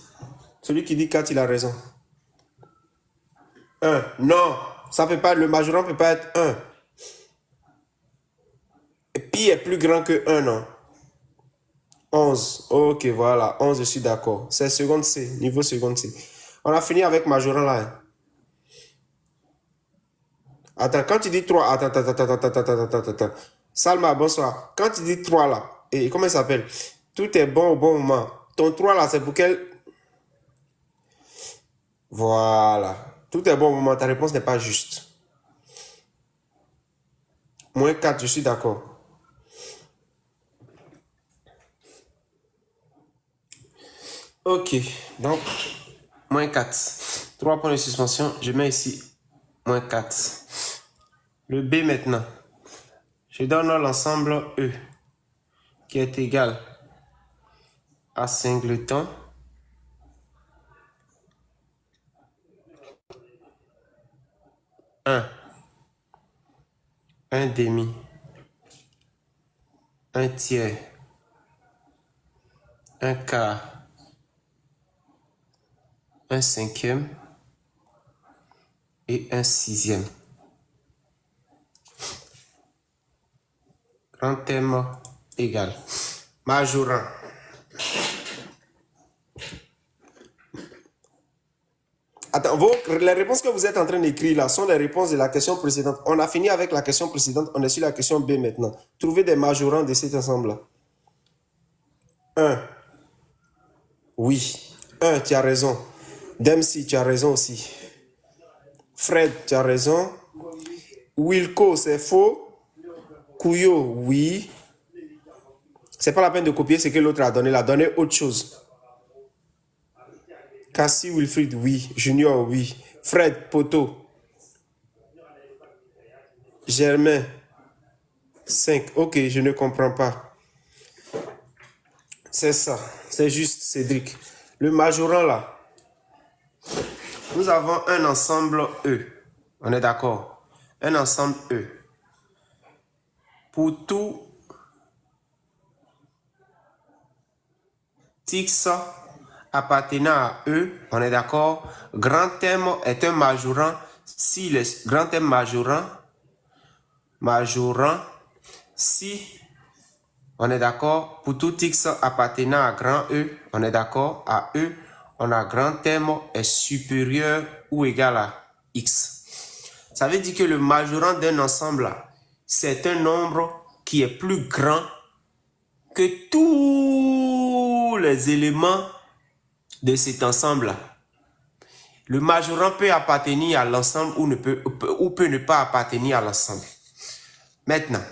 Celui qui dit 4, il a raison. 1. Non, ça peut pas, le majorant ne peut pas être 1. Pi est plus grand que 1, non? 11. Ok, voilà. 11, je suis d'accord. C'est seconde C, niveau seconde C. On a fini avec majorant là. Hein. Attends, quand tu dis 3, attends. Salma, bonsoir. Quand tu dis 3 là, et comment il s'appelle? Tout est bon au bon moment. Ton 3 là, c'est pour quel? Voilà. Tout est bon au moment. Ta réponse n'est pas juste. Moins 4, je suis d'accord. Ok, donc, moins 4. 3 points de suspension, je mets ici moins 4. Le B maintenant. Je donne l'ensemble E, qui est égal à singleton. Un demi, un tiers, un quart, un cinquième et un sixième. Grand terme égal. Majorant. Attends, les réponses que vous êtes en train d'écrire là sont les réponses de la question précédente. On a fini avec la question précédente, on est sur la question B maintenant. Trouvez des majorants de cet ensemble-là. 1. Oui. 1, tu as raison. Dempsey, tu as raison aussi. Fred, tu as raison. Wilco, c'est faux. Couillot, oui. C'est pas la peine de copier ce que l'autre a donné. Il a donné autre chose. Cassie, Wilfried, oui. Junior, oui. Fred, Poto. Germain, 5. Ok, je ne comprends pas. C'est ça. C'est juste, Cédric. Le majorant là. Nous avons un ensemble E. On est d'accord? Un ensemble E. Pour tout X appartenant à E, on est d'accord? Grand terme est un majorant si le grand terme majorant si on est d'accord? Pour tout X appartenant à grand E, on est d'accord? À E, on a grand terme est supérieur ou égal à X. Ça veut dire que le majorant d'un ensemble, c'est un nombre qui est plus grand que tous les éléments de cet ensemble. Le majorant peut appartenir à l'ensemble ou peut ne pas appartenir à l'ensemble. Maintenant,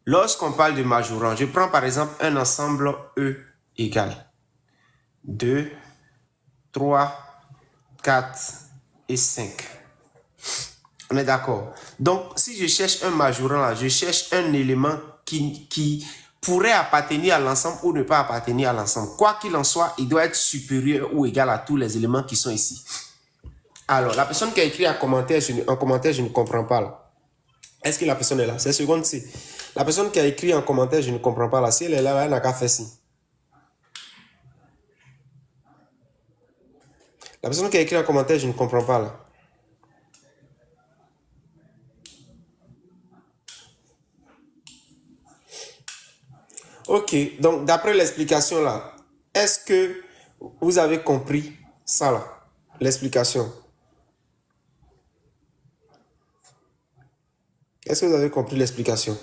lorsqu'on parle de majorant, je prends par exemple un ensemble E égale 2, 3, 4 et 5. On est d'accord? Donc, si je cherche un majorant là, je cherche un élément qui pourrait appartenir à l'ensemble ou ne pas appartenir à l'ensemble. Quoi qu'il en soit, il doit être supérieur ou égal à tous les éléments qui sont ici. Alors, la personne qui a écrit en commentaire, je ne comprends pas là. Est-ce que la personne est là? C'est seconde C. La personne qui a écrit en commentaire, je ne comprends pas là. Si elle est là, elle n'a qu'à faire ci. La personne qui a écrit en commentaire, je ne comprends pas là. Ok, donc d'après l'explication là, est-ce que vous avez compris ça là? L'explication. Est-ce que vous avez compris l'explication?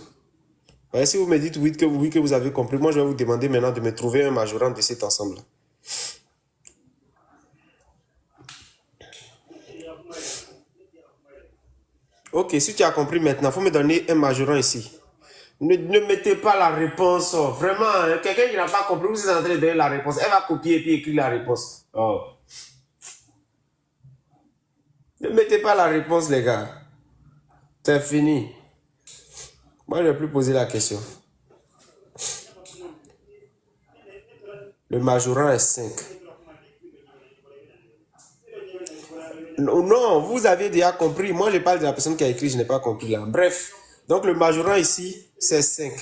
Si vous me dites oui que vous avez compris, moi je vais vous demander maintenant de me trouver un majorant de cet ensemble. Ok, si tu as compris maintenant, il faut me donner un majorant ici. Ne mettez pas la réponse. Oh. Vraiment, quelqu'un qui n'a pas compris, vous êtes en train de donner la réponse. Elle va copier et puis écrire la réponse. Oh. Ne mettez pas la réponse, les gars. C'est fini. Moi, je ne vais plus poser la question. Le majorant est 5. Non, vous avez déjà compris. Moi, je parle de la personne qui a écrit, je n'ai pas compris là. Bref, donc le majorant ici, c'est 5.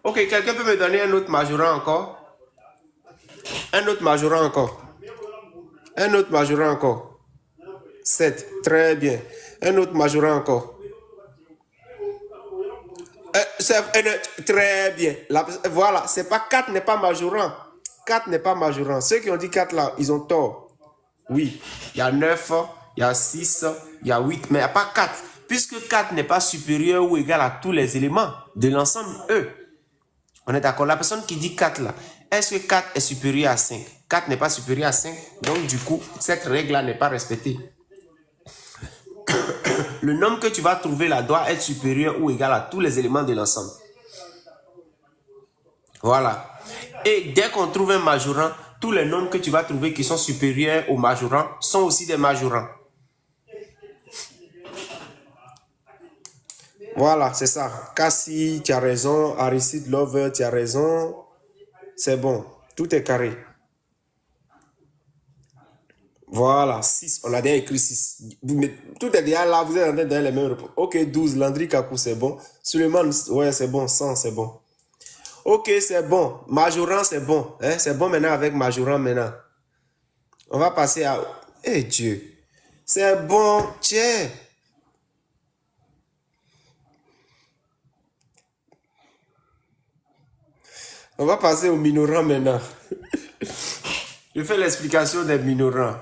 Ok, quelqu'un peut me donner un autre majorant encore? Un autre majorant encore? Un autre majorant encore? 7. Très bien. Un autre majorant encore. Très bien. Voilà, c'est pas 4 n'est pas majorant. 4 n'est pas majorant. Ceux qui ont dit 4 là, ils ont tort. Oui, il y a 9, il y a 6, il y a 8, mais il n'y a pas 4. Puisque 4 n'est pas supérieur ou égal à tous les éléments de l'ensemble E. On est d'accord? La personne qui dit 4 là, est-ce que 4 est supérieur à 5? 4 n'est pas supérieur à 5, donc du coup, cette règle-là n'est pas respectée. Le nombre que tu vas trouver là doit être supérieur ou égal à tous les éléments de l'ensemble. Voilà. Et dès qu'on trouve un majorant, tous les nombres que tu vas trouver qui sont supérieurs au majorant sont aussi des majorants. Voilà, c'est ça. Cassie, tu as raison. Aristide Lover, tu as raison. C'est bon. Tout est carré. Voilà, 6. On a déjà écrit 6. Tout est déjà là. Vous êtes en train de donner les mêmes réponses. Ok, 12. Landry Kakou, c'est bon. Suleiman, ouais, c'est bon. 100, c'est bon. Ok, c'est bon. Majorant, c'est bon. Hein? C'est bon maintenant avec majorant maintenant. On va passer à... Eh Dieu. C'est bon. Tiens. On va passer au minorant maintenant. Je fais l'explication des minorants.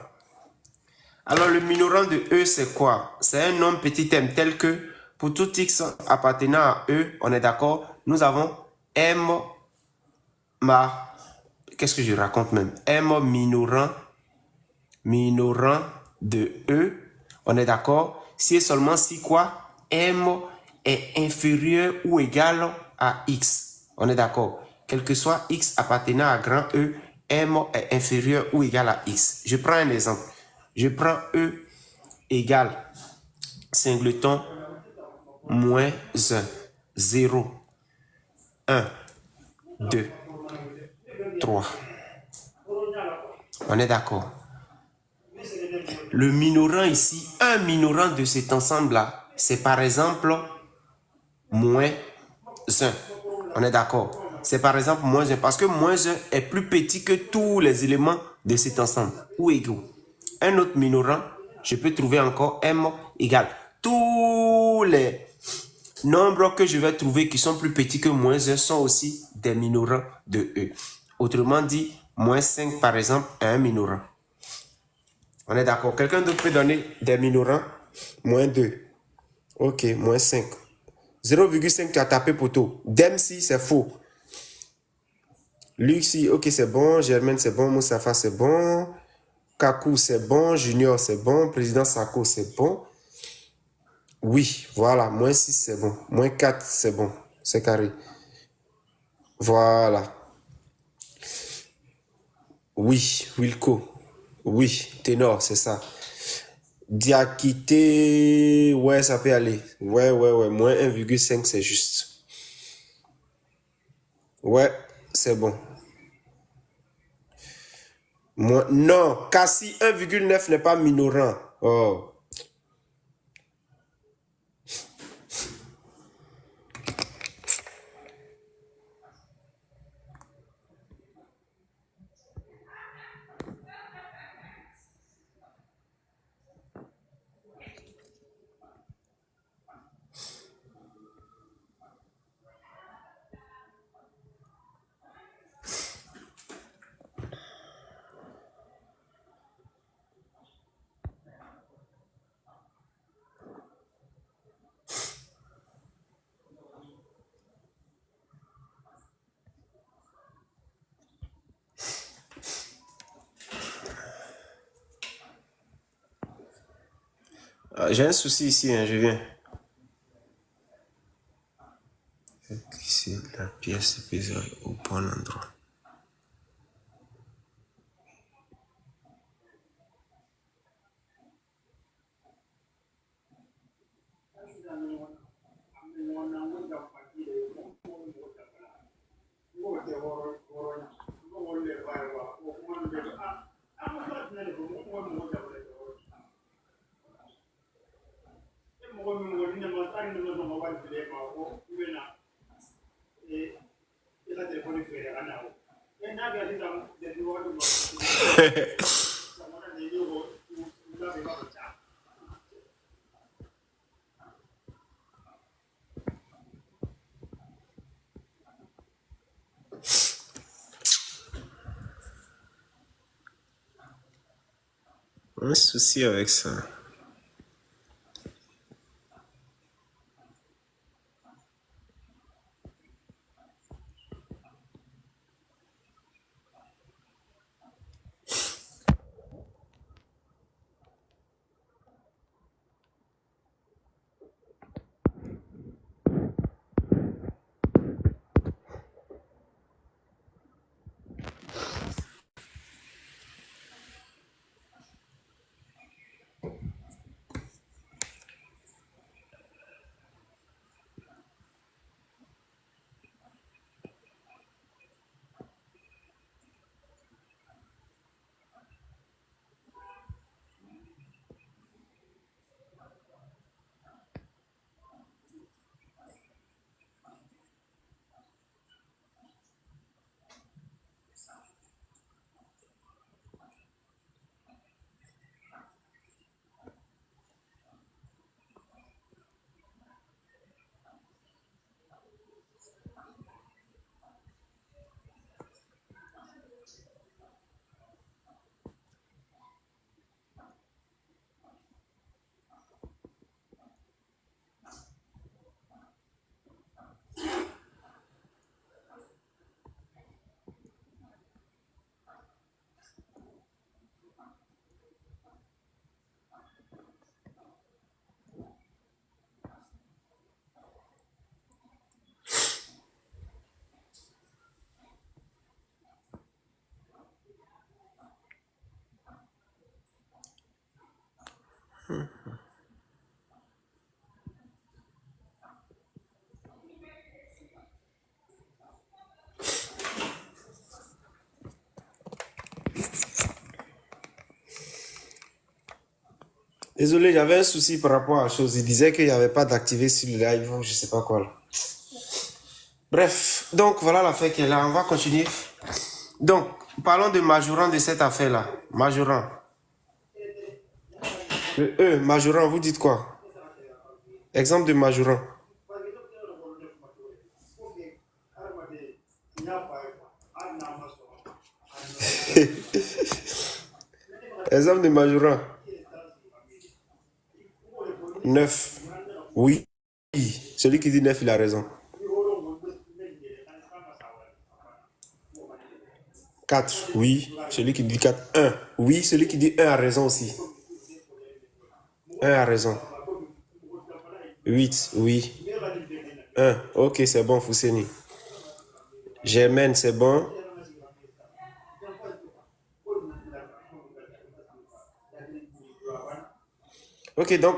Alors, le minorant de E, c'est quoi? C'est un nombre petit m tel que, pour tout x appartenant à E, on est d'accord, nous avons M, qu'est-ce que je raconte même? M minorant de E, on est d'accord, si et seulement si quoi? M est inférieur ou égal à x. On est d'accord? Quel que soit x appartenant à grand E, M est inférieur ou égal à x. Je prends un exemple. Je prends E égale singleton moins 1, 0, 1, 2, 3. On est d'accord? Le minorant ici, un minorant de cet ensemble-là, c'est par exemple moins 1. On est d'accord? C'est par exemple moins 1 parce que moins 1 est plus petit que tous les éléments de cet ensemble ou égaux. Un autre minorant, je peux trouver encore M égale tous les nombres que je vais trouver qui sont plus petits que moins 1 sont aussi des minorants de E. Autrement dit, moins 5 par exemple est un minorant. On est d'accord? Quelqu'un d'autre peut donner des minorants? Moins 2. Ok, moins 5. 0,5 tu as tapé poteau. Dempsey c'est faux. Luxi, ok c'est bon. Germaine c'est bon. Moussafa c'est bon. Kakou c'est bon. Junior c'est bon. Président Sako c'est bon. Oui, voilà. Moins 6 c'est bon. Moins 4 c'est bon. C'est carré. Voilà. Oui, Wilco. Oui, ténor, c'est ça. Diakité, ouais, ça peut aller. Ouais. Moins 1,5 c'est juste. Ouais, c'est bon. Non, Cassie 1,9 n'est pas minorant. Oh. J'ai un souci ici, hein, je viens. Glisser la pièce de puzzle au bon endroit. Un souci avec ça. Désolé, j'avais un souci par rapport à la chose. Il disait qu'il n'y avait pas d'activer sur le live ou je sais pas quoi. Là. Bref, donc voilà l'affaire qui est là. On va continuer. Donc, parlons de majorant de cette affaire-là. Majorant. Le E, majorant, vous dites quoi? Exemple de majorant. Exemple de majorant. 9. Oui. Celui qui dit 9, il a raison. 4. Oui. Celui qui dit 4. 1. Oui. Celui qui dit 1 a raison aussi. 1 a raison. 8. Oui. 1. Ok, c'est bon, Fousseni. Germaine, c'est bon. Ok, donc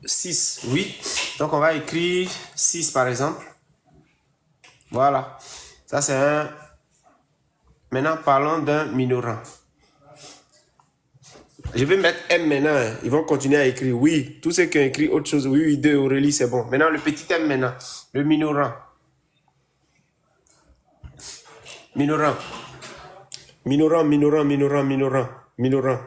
6. Oui. Donc on va écrire 6 par exemple. Voilà. Ça c'est un... Maintenant, parlons d'un minorant. Je vais mettre M maintenant. Hein. Ils vont continuer à écrire. Oui. Tous ceux qui ont écrit autre chose. Oui, oui, 2, Aurélie, c'est bon. Maintenant, le petit M maintenant. Le minorant. Minorant. Minorant, minorant, minorant, minorant. Minorant.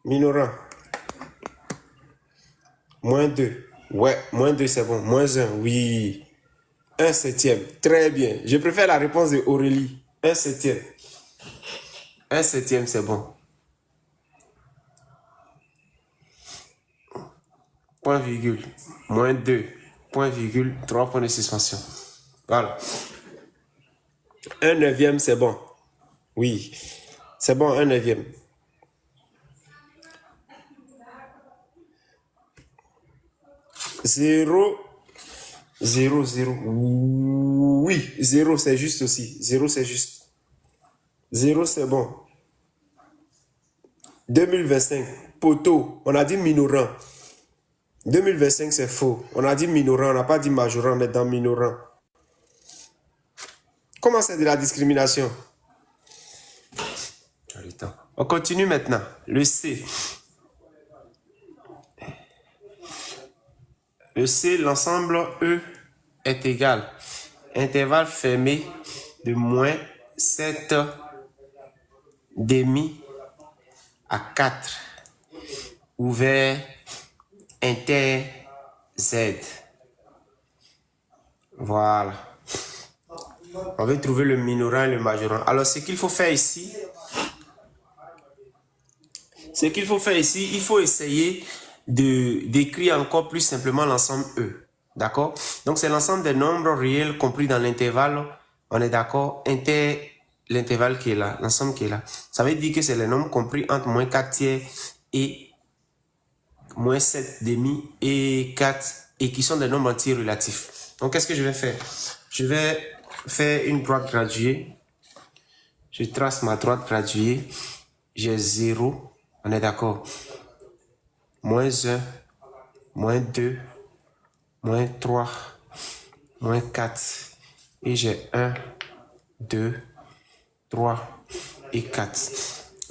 Minorant. Moins 2. Ouais, moins 2, c'est bon. Moins 1, oui. 1 septième. Très bien. Je préfère la réponse de Aurélie. 1 septième. 1 septième, c'est bon. Point virgule. Moins 2. Point virgule. 3 points de suspension. Voilà. 1 neuvième, c'est bon. Oui. C'est bon, 1 neuvième. 0. 0, 0. Oui, 0 c'est juste aussi. 0 c'est juste. 0 c'est bon. 2025, poteau, on a dit minorant. 2025 c'est faux. On a dit minorant, on n'a pas dit majorant, on est dans minorant. Comment c'est de la discrimination? On continue maintenant. Le C. Le C, l'ensemble E est égal. Intervalle fermé de moins 7 demi à 4. Ouvert inter Z. Voilà. On veut trouver le minorant et le majorant. Alors, ce qu'il faut faire ici, il faut essayer d'écrire encore plus simplement l'ensemble E. D'accord? Donc, c'est l'ensemble des nombres réels compris dans l'intervalle. On est d'accord? L'intervalle qui est là, l'ensemble qui est là. Ça veut dire que c'est les nombres compris entre moins 4 tiers et moins 7 demi et 4 et qui sont des nombres entiers relatifs. Donc, qu'est-ce que je vais faire? Je vais faire une droite graduée. Je trace ma droite graduée. J'ai 0. On est d'accord? Moins 1, moins 2, moins 3, moins 4. Et j'ai 1, 2, 3 et 4.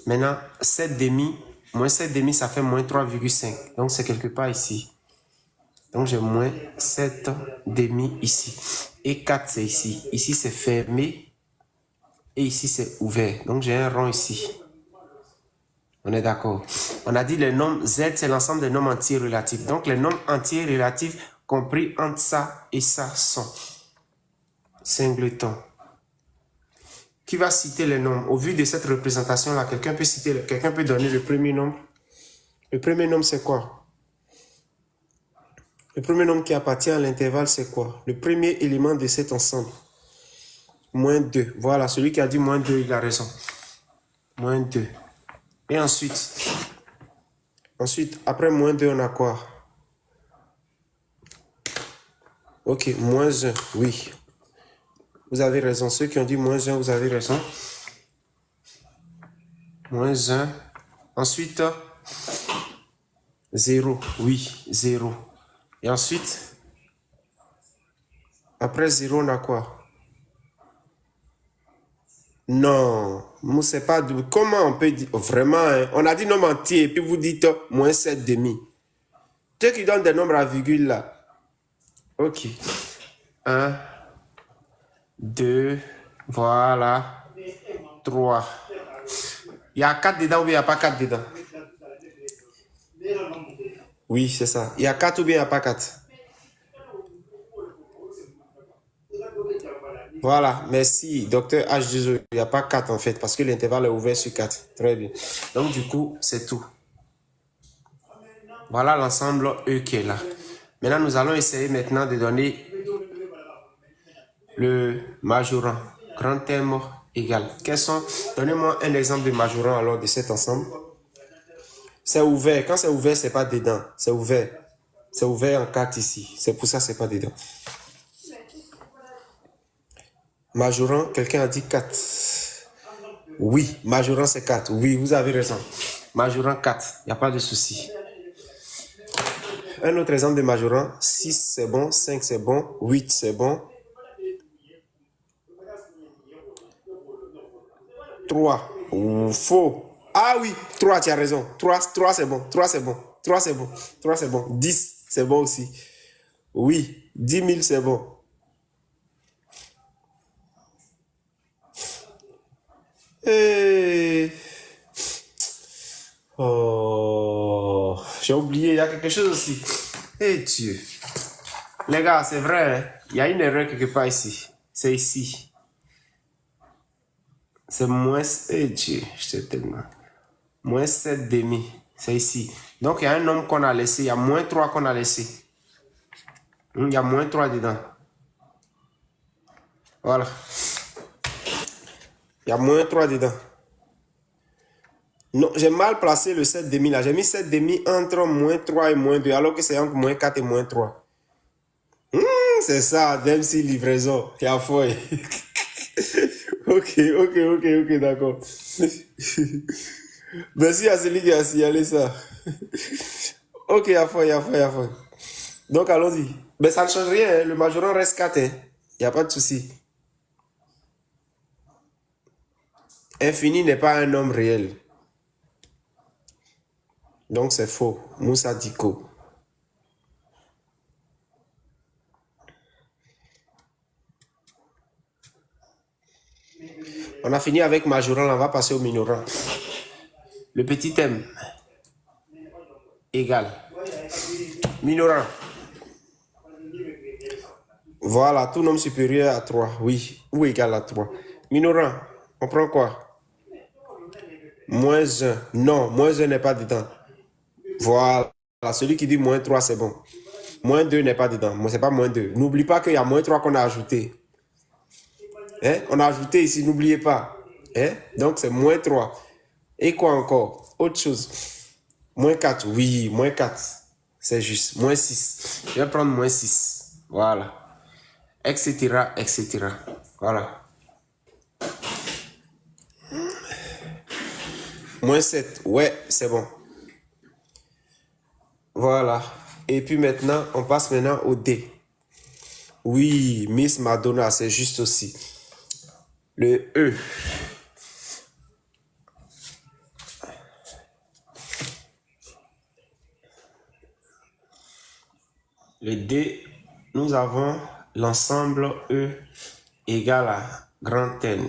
Maintenant, 7 demi, moins 7 demi, ça fait moins 3,5. Donc, c'est quelque part ici. Donc, j'ai moins 7 demi ici. Et 4, c'est ici. Ici, c'est fermé. Et ici, c'est ouvert. Donc, j'ai un rond ici. On est d'accord. On a dit les nombres Z, c'est l'ensemble des nombres entiers relatifs. Donc, les nombres entiers relatifs compris entre ça et ça sont singletons. Qui va citer les nombres? Au vu de cette représentation-là, quelqu'un peut donner le premier nombre. Le premier nombre, c'est quoi? Le premier nombre qui appartient à l'intervalle, c'est quoi? Le premier élément de cet ensemble. Moins 2. Voilà, celui qui a dit moins 2, il a raison. Moins 2. Et ensuite, après moins 2, on a quoi? Ok, moins 1, oui. Vous avez raison. Ceux qui ont dit moins 1, vous avez raison. Moins 1. Ensuite, 0. Oui, 0. Et ensuite, après 0, on a quoi? Non, c'est pas... Comment on peut dire... Vraiment, hein? On a dit nombre entier et puis vous dites moins 7 demi. Ceux qui donnent des nombres à virgule là. Ok. 1, 2, voilà. 3. Il y a 4 dedans ou bien il n'y a pas 4 dedans? Oui, c'est ça. Il y a 4 ou bien il n'y a pas 4? Voilà, merci. Docteur H2O, il n'y a pas 4 en fait, parce que l'intervalle est ouvert sur 4. Très bien. Donc du coup, c'est tout. Voilà l'ensemble E qui est là. Maintenant, nous allons essayer maintenant de donner le majorant. Grand terme égal. Quels sont... Donnez-moi un exemple de majorant alors de cet ensemble. C'est ouvert. Quand c'est ouvert, c'est pas dedans. C'est ouvert. C'est ouvert en 4 ici. C'est pour ça que c'est pas dedans. Majorant, quelqu'un a dit 4. Oui, majorant c'est 4. Oui, vous avez raison. Majorant 4, il n'y a pas de souci. Un autre exemple de majorant, 6 c'est bon, 5 c'est bon, 8 c'est bon. 3, faux. Ah oui, 3, tu as raison. 3 c'est bon, 3 c'est bon, 3 c'est bon, 3 c'est bon. 10 c'est bon aussi. Oui, 10 000 c'est bon. Et... Oh, j'ai oublié, il y a quelque chose aussi. Eh Dieu. Les gars, c'est vrai, hein? Il y a une erreur quelque part ici. C'est ici. C'est moins... Eh Dieu, je sais tellement. Moins 7 demi. C'est ici. Donc, il y a un nombre qu'on a laissé. Il y a moins 3 qu'on a laissé. Il y a moins 3 dedans. Voilà. Il y a moins 3 dedans. Non, j'ai mal placé le 7 demi là. J'ai mis 7 demi entre moins 3 et moins 2, alors que c'est entre moins 4 et moins 3. C'est ça, Dempsey livraison. Il y a fouille. Ok, d'accord. Merci à celui qui a signalé ça. Ok, il y a fouille. Donc, allons-y. Mais ça ne change rien, hein. Le majorant reste 4. Il n'y a pas de souci. Infini n'est pas un nombre réel. Donc, c'est faux. Moussa Diko. On a fini avec majorant, on va passer au minorant. Le petit m égal. Minorant. Voilà, tout nombre supérieur à 3, oui, ou égal à 3. Minorant, on prend quoi? Moins 1. Non, moins 1 n'est pas dedans. Voilà, celui qui dit moins 3, c'est bon. Moins 2 n'est pas dedans. Moi, c'est pas moins 2. N'oublie pas qu'il y a moins 3 qu'on a ajouté. Hein? On a ajouté ici, n'oubliez pas. Hein? Donc, c'est moins 3. Et quoi encore? Autre chose. Moins 4, oui, moins 4. C'est juste. Moins 6. Je vais prendre moins 6. Voilà. Etc, etc. Voilà. Moins 7. Ouais, c'est bon. Voilà. Et puis maintenant, on passe maintenant au D. Oui, Miss Madonna, c'est juste aussi. Le E. Le D, nous avons l'ensemble E égal à grand N.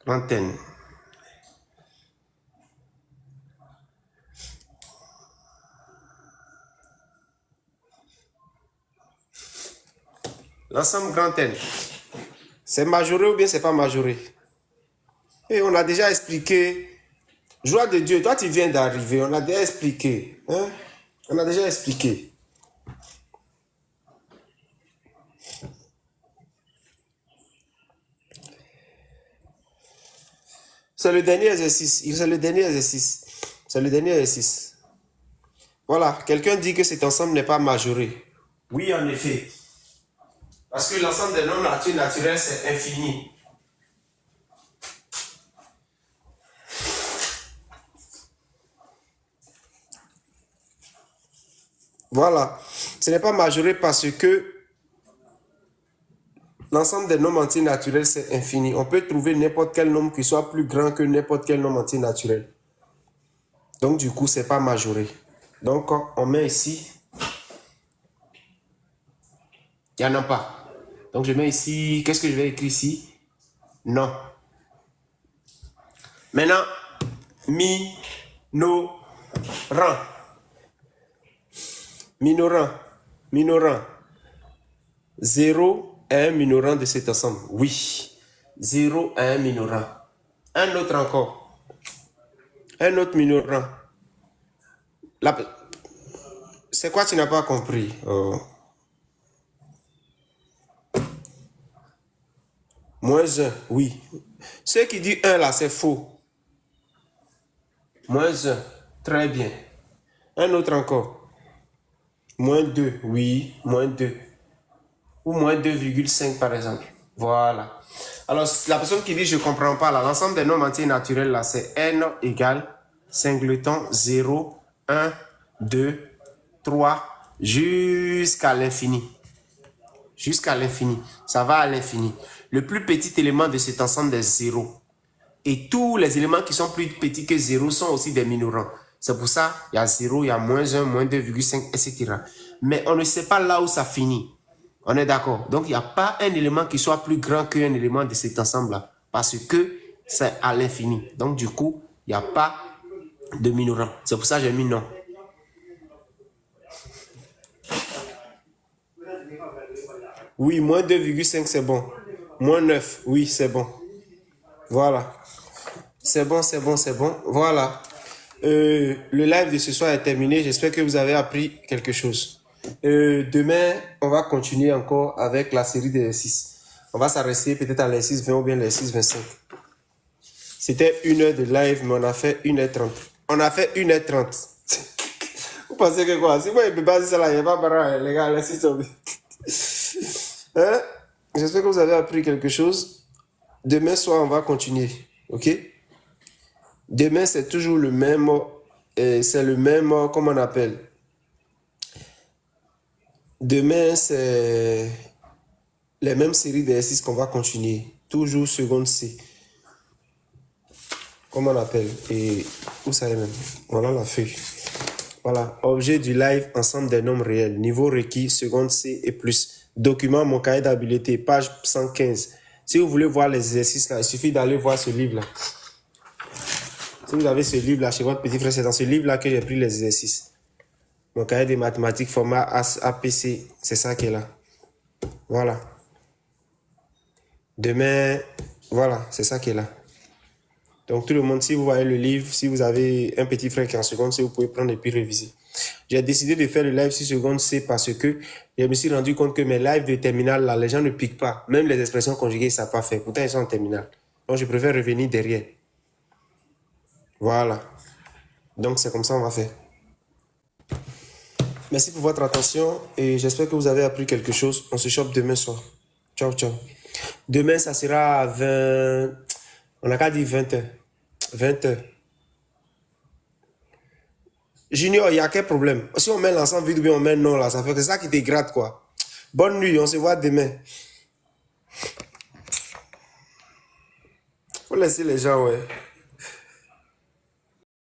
Grand N. L'ensemble grand N, c'est majoré ou bien c'est pas majoré? Et on a déjà expliqué. Joie de Dieu, toi tu viens d'arriver, on a déjà expliqué. Hein? On a déjà expliqué. C'est le dernier exercice. C'est le dernier exercice. C'est le dernier exercice. Voilà, quelqu'un dit que cet ensemble n'est pas majoré. Oui, en effet. Parce que l'ensemble des nombres naturels, c'est infini. Voilà. Ce n'est pas majoré parce que l'ensemble des nombres entiers naturels, c'est infini. On peut trouver n'importe quel nombre qui soit plus grand que n'importe quel nombre entier naturel. Donc, du coup, ce n'est pas majoré. Donc, on met ici. Il n'y en a pas. Donc, je mets ici. Qu'est-ce que je vais écrire ici? Non. Maintenant, minorant. Minorant. Minorant. 0 est un minorant de cet ensemble. Oui. 0 est un minorant. Un autre encore. Un autre minorant. C'est quoi tu n'as pas compris? Moins 1, oui. Ce qui dit 1 là, c'est faux. Moins 1, très bien. Un autre encore. Moins 2, oui, moins 2. Ou moins 2,5 par exemple. Voilà. Alors, la personne qui dit je ne comprends pas là, l'ensemble des nombres entiers naturels là, c'est n égale singleton 0, 1, 2, 3, jusqu'à l'infini. Jusqu'à l'infini. Ça va à l'infini. Le plus petit élément de cet ensemble est 0. Et tous les éléments qui sont plus petits que 0 sont aussi des minorants. C'est pour ça il y a 0, il y a moins 1, moins 2,5, etc. Mais on ne sait pas là où ça finit. On est d'accord. Donc, il n'y a pas un élément qui soit plus grand qu'un élément de cet ensemble-là. Parce que c'est à l'infini. Donc, du coup, il n'y a pas de minorant. C'est pour ça que j'ai mis non. Oui, moins 2,5, c'est bon. Moins 9, oui, c'est bon. Voilà. C'est bon, c'est bon, c'est bon. Voilà. Le live de ce soir est terminé. J'espère que vous avez appris quelque chose. Demain, on va continuer encore avec la série d'exercices. On va s'arrêter peut-être à l'exercice 20 ou bien l'exercice 25. C'était 1 heure de live, mais on a fait 1h30. On a fait 1h30. Vous pensez que quoi? Si moi, je ne peux pas dire ça là, il n'y a pas barrage, les gars, laissez tomber. Hein? J'espère que vous avez appris quelque chose. Demain soir, on va continuer. Ok? Demain, c'est toujours le même. C'est le même. Comment on appelle? Demain, c'est les mêmes séries d'exercices qu'on va continuer. Toujours seconde C. Comment on appelle? Et où ça est même? Voilà la feuille. Voilà. Objet du live, ensemble des nombres réels. Niveau requis, seconde C et plus. Document, mon cahier d'habileté, page 115. Si vous voulez voir les exercices là, il suffit d'aller voir ce livre là. Si vous avez ce livre là chez votre petit frère, c'est dans ce livre là que j'ai pris les exercices. Mon cahier de mathématiques format APC, c'est ça qui est là. Voilà. Demain, voilà, c'est ça qui est là. Donc tout le monde, si vous voyez le livre, si vous avez un petit frère qui est en seconde C, vous pouvez prendre et puis réviser. J'ai décidé de faire le live 6 secondes C parce que je me suis rendu compte que mes lives de terminale, là, les gens ne piquent pas. Même les expressions conjuguées, ça n'a pas fait. Pourtant, ils sont en terminale. Donc je préfère revenir derrière. Voilà. Donc c'est comme ça on va faire. Merci pour votre attention et j'espère que vous avez appris quelque chose. On se chope demain soir. Ciao, ciao. Demain, ça sera à 20... On n'a qu'à dire 20h. 20h. Junior, il y a quel problème? Si on met l'ensemble vide ou bien on met non là, ça fait que ça qui te gratte quoi. Bonne nuit, on se voit demain. Faut laisser les gens, ouais.